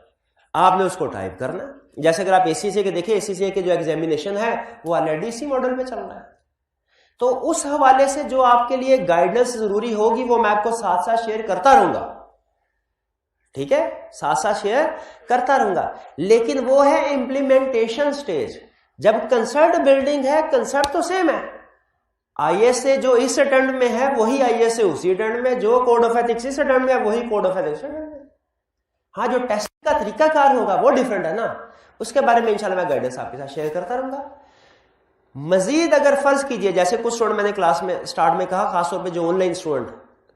आपने उसको टाइप करना। जैसे अगर आप एसीसीए के देखिए, एसीसीए के जो एग्जामिनेशन है वो ऑलरेडी इसी मॉडल में चल रहा है। तो उस हवाले से जो आपके लिए गाइडेंस जरूरी होगी वो मैं आपको साथ साथ शेयर करता रहूंगा। ठीक है? साथ साथ शेयर करता रहूंगा। लेकिन वो है इंप्लीमेंटेशन स्टेज, जब कंसेप्ट बिल्डिंग है, कंसेप्ट तो सेम है। आईएसए जो इस अटेम्प्ट में है वही आईएसए उसी अटेम्प्ट में, जो कोड ऑफ एथिक्स इस अटेम्प्ट में है वही कोड ऑफ एथिक्स अटेम्प्ट में। हाँ, जो टेस्ट का तरीकाकार होगा वो डिफरेंट है ना, उसके बारे में इंशाल्लाह मैं गाइडेंस आपके साथ शेयर करता रहूंगा। मजीद अगर फर्ज कीजिए, जैसे कुछ स्टूडेंट मैंने क्लास में स्टार्ट में कहा, खासतौर पे जो ऑनलाइन स्टूडेंट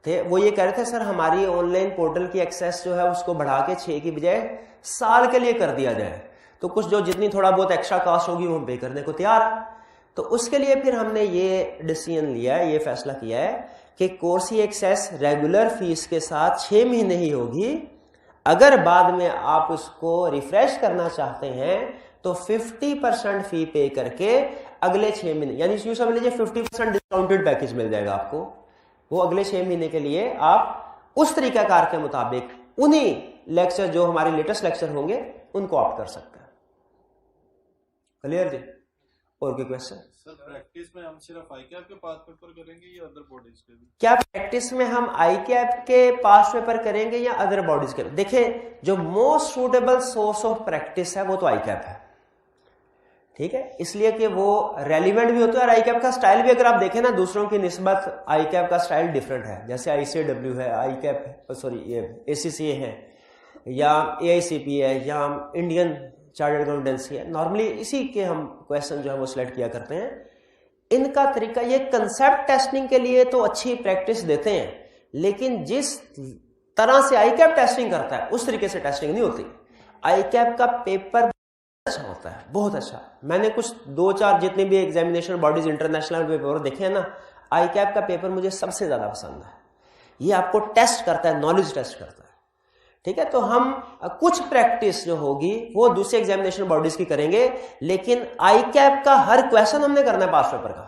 थे, वो ये कह रहे थे सर हमारी ऑनलाइन पोर्टल की एक्सेस जो है उसको बढ़ा के 6 की बजाय साल के लिए कर दिया जाए, तो कुछ जो जितनी थोड़ा बहुत एक्स्ट्रा कॉस्ट होगी वो हम पे करने को तैयार है। तो उसके लिए फिर हमने ये डिसीजन लिया है, ये फैसला किया है कि कोर्स की एक्सेस रेगुलर फीस के साथ 6 महीने ही होगी। अगर बाद में आप उसको रिफ्रेश करना चाहते हैं तो 50% फी पे करके अगले 6 महीने, यानी यूं समझ लीजिए 50% डिस्काउंटेड पैकेज मिल जाएगा आपको। वो अगले 6 महीने के लिए आप उस तरीकाकार के मुताबिक उन्हीं लेक्चर जो हमारे लेटेस्ट लेक्चर होंगे उनको ऑप्ट कर सकते हैं। क्लियर जी? और कोई क्वेश्चन? सर प्रैक्टिस में हम सिर्फ आई कैप के पास पेपर करेंगे या अदर बॉडीज के भी? क्या प्रैक्टिस में हम आई कैप के पास पेपर करेंगे या अदर बॉडीज के? देखिए, जो most suitable source of practice है वो तो आई कैप है, ठीक है, इसलिए कि वो रेलिवेंट भी होता है। और आई कैप का स्टाइल भी अगर आप देखें ना, दूसरों की निस्बत आई कैप का स्टाइल डिफरेंट है। जैसे ICAW है, आई कैप सॉरी ये ACCA है, या AICP है, या इंडियन चार्टर्ड अकाउंटेंसी है, नॉर्मली इसी के हम क्वेश्चन जो है वो सिलेक्ट किया करते हैं। इनका तरीका, ये कंसेप्ट टेस्टिंग के लिए तो अच्छी प्रैक्टिस देते हैं, लेकिन जिस तरह से आई कैप टेस्टिंग करता है उस तरीके से टेस्टिंग नहीं होती। आई कैप का पेपर अच्छा होता है, बहुत अच्छा। मैंने कुछ 2-4 जितने भी एग्जामिनेशन बॉडीज इंटरनेशनल पेपर देखे हैं ना, आई कैप का पेपर मुझे सबसे ज्यादा पसंद है। ये आपको टेस्ट करता है, नॉलेज टेस्ट करता है, ठीक है। तो हम कुछ प्रैक्टिस जो होगी वो दूसरे एग्जामिनेशन बॉडीज की करेंगे, लेकिन आई कैप का हर क्वेश्चन हमने करना है पास पेपर का।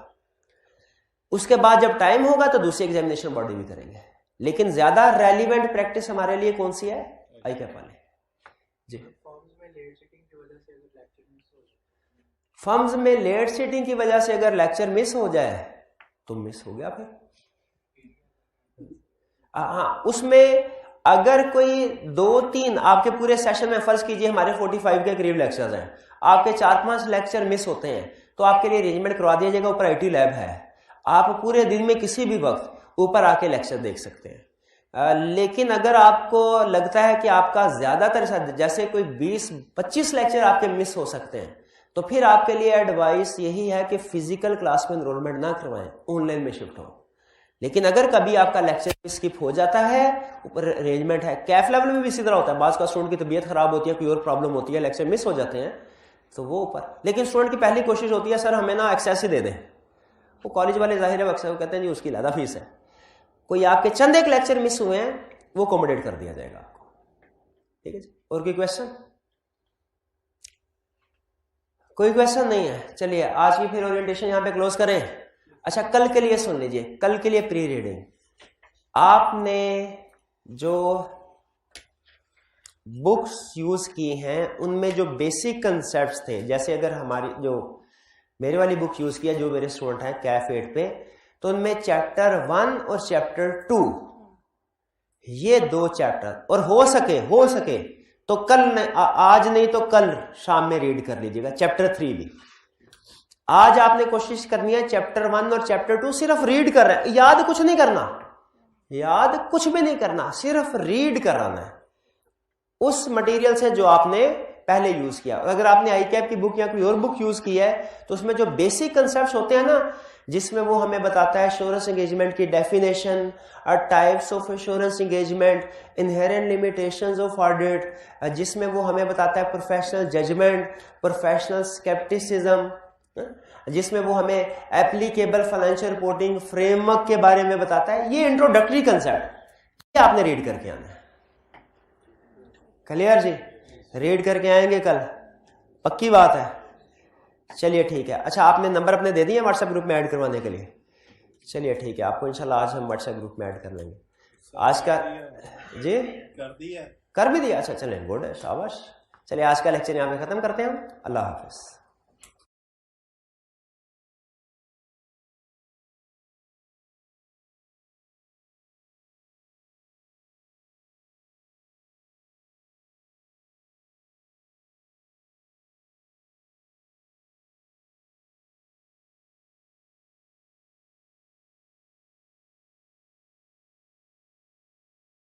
उसके बाद जब टाइम होगा तो दूसरी एग्जामिनेशन बॉडी भी करेंगे, लेकिन ज्यादा रेलिवेंट प्रैक्टिस हमारे लिए कौन सी है? आई कैप वाले जी। फॉर्म्स में लेट सीटिंग की वजह से अगर लेक्चर मिस हो जाए तो मिस हो गया फिर। हाँ, उसमें अगर कोई 2-3 आपके पूरे सेशन में, फर्ज कीजिए हमारे 45 के करीब लेक्चर्स हैं, आपके 4-5 लेक्चर मिस होते हैं तो आपके लिए अरेंजमेंट करवा दिया जाएगा, ऊपर IT लैब है, आप पूरे दिन में किसी भी वक्त ऊपर आके लेक्चर देख सकते हैं। लेकिन अगर आपको लगता है कि आपका ज्यादातर, जैसे कोई 20-25 लेक्चर आपके मिस हो सकते हैं, तो फिर आपके लिए एडवाइस यही है कि फिजिकल क्लास में एनरोलमेंट ना करवाएं, ऑनलाइन में शिफ्ट हो। लेकिन अगर कभी आपका लेक्चर स्किप हो जाता है, ऊपर अरेंजमेंट है। कैफ लेवल में भी इसी तरह होता है, बाज़ का स्टूडेंट की तबीयत खराब होती है, कोई और प्रॉब्लम होती है, लेक्चर मिस हो जाते हैं तो वो ऊपर। लेकिन स्टूडेंट की पहली कोशिश होती है, सर हमें ना एक्सेस ही दे दें। वो कॉलेज वाले जाहिर है अक्सर कहते हैं जी उसकी ज़्यादा फीस है। कोई आपके चंद एक लेक्चर मिस हुए हैं वो अकोमोडेट कर दिया जाएगा आपको, ठीक है जी। और कोई क्वेश्चन? कोई क्वेश्चन नहीं है? चलिए आज की फिर ओरिएंटेशन यहां पे क्लोज करें। अच्छा, कल के लिए सुन लीजिए, कल के लिए प्री रीडिंग आपने जो बुक्स यूज की हैं उनमें जो बेसिक कंसेप्ट्स थे, जैसे अगर हमारी जो मेरे वाली बुक यूज किया, जो मेरे स्टूडेंट हैं कैफ 8 पे, तो उनमें चैप्टर 1 और चैप्टर 2, ये 2 चैप्टर, और हो सके तो कल आज नहीं तो कल शाम में रीड कर लीजिएगा चैप्टर 3 भी। आज आपने कोशिश करनी है चैप्टर 1 और चैप्टर 2 सिर्फ रीड कर रहे हैं, याद कुछ नहीं करना, याद कुछ भी नहीं करना, सिर्फ रीड कराना है उस मटेरियल से जो आपने पहले यूज किया। अगर आपने आई कैप की बुक या कोई और बुक यूज की है तो उसमें जो बेसिक कंसेप्ट्स होते हैं ना, जिसमें वो हमें बताता है एश्योरेंस एंगेजमेंट की definition, types of assurance engagement, inherent limitations of audit, जिसमें वो हमें बताता है प्रोफेशनल जजमेंट, प्रोफेशनल स्केप्टिसिज्म, जिसमें वो हमें एप्लीकेबल फाइनेंशियल रिपोर्टिंग फ्रेमवर्क के बारे में बताता है। ये इंट्रोडक्टरी कंसेप्ट आपने रीड करके आना है। क्लियर जी? रीड करके आएंगे कल, पक्की बात है। चलिए ठीक है। अच्छा, आपने नंबर अपने दे दिए व्हाट्सएप ग्रुप में ऐड करवाने के लिए? चलिए ठीक है, आपको इंशाल्लाह आज हम व्हाट्सएप ग्रुप में ऐड कर लेंगे। आज का जी कर भी दिया? अच्छा चलें, गुड है, शाबाश। चलिए आज का लेक्चर यहाँ पे खत्म करते हैं हम। अल्लाह हाफिज।